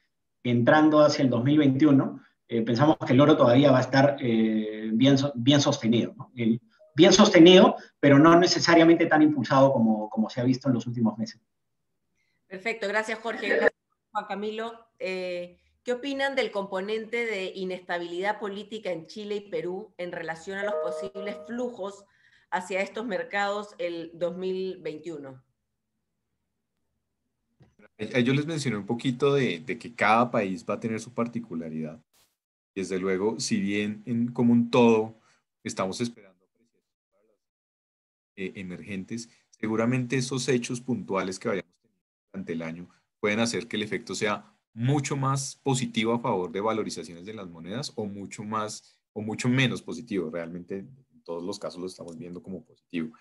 entrando hacia el 2021, pensamos que el oro todavía va a estar bien sostenido, ¿no? Bien sostenido, pero no necesariamente tan impulsado como se ha visto en los últimos meses. Perfecto, gracias Jorge, gracias Juan Camilo. ¿Qué opinan del componente de inestabilidad política en Chile y Perú en relación a los posibles flujos hacia estos mercados el 2021? Yo les mencioné un poquito de que cada país va a tener su particularidad. Desde luego, si bien como un todo estamos esperando emergentes, seguramente esos hechos puntuales que vayamos teniendo durante el año pueden hacer que el efecto sea mucho más positivo a favor de valorizaciones de las monedas o mucho menos positivo. Realmente en todos los casos lo estamos viendo como positivo.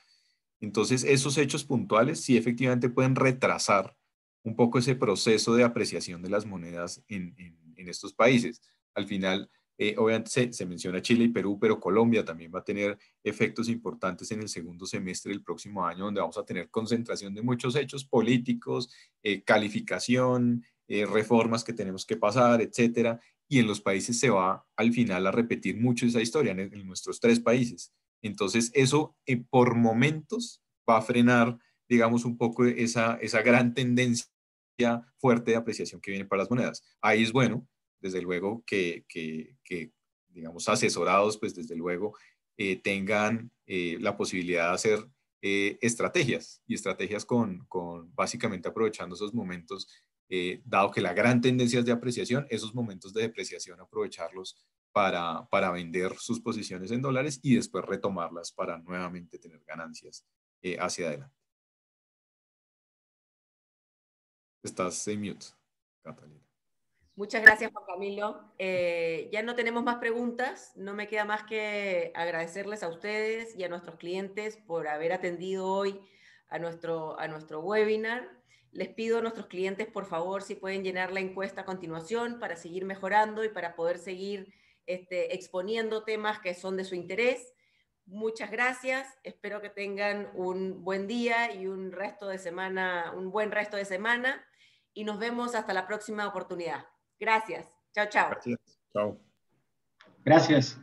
Entonces, esos hechos puntuales sí efectivamente pueden retrasar un poco ese proceso de apreciación de las monedas en estos países. Al final, obviamente se menciona Chile y Perú, pero Colombia también va a tener efectos importantes en el segundo semestre del próximo año, donde vamos a tener concentración de muchos hechos políticos, calificación, reformas que tenemos que pasar, etcétera. Y en los países se va al final a repetir mucho esa historia, en nuestros 3 países. Entonces, eso por momentos va a frenar, digamos, un poco esa gran tendencia fuerte de apreciación que viene para las monedas. Ahí es bueno, desde luego, que digamos, asesorados, pues desde luego, tengan la posibilidad de hacer estrategias y estrategias con básicamente aprovechando esos momentos, dado que la gran tendencia es de apreciación, esos momentos de depreciación aprovecharlos para vender sus posiciones en dólares y después retomarlas para nuevamente tener ganancias hacia adelante. Estás en mute, Catalina. Muchas gracias, Juan Camilo. Ya no tenemos más preguntas. No me queda más que agradecerles a ustedes y a nuestros clientes por haber atendido hoy a nuestro webinar. Les pido a nuestros clientes, por favor, si pueden llenar la encuesta a continuación para seguir mejorando y para poder seguir exponiendo temas que son de su interés. Muchas gracias. Espero que tengan un buen día y un buen resto de semana. Y nos vemos hasta la próxima oportunidad. Gracias. Chao, chao. Gracias. Chao. Gracias.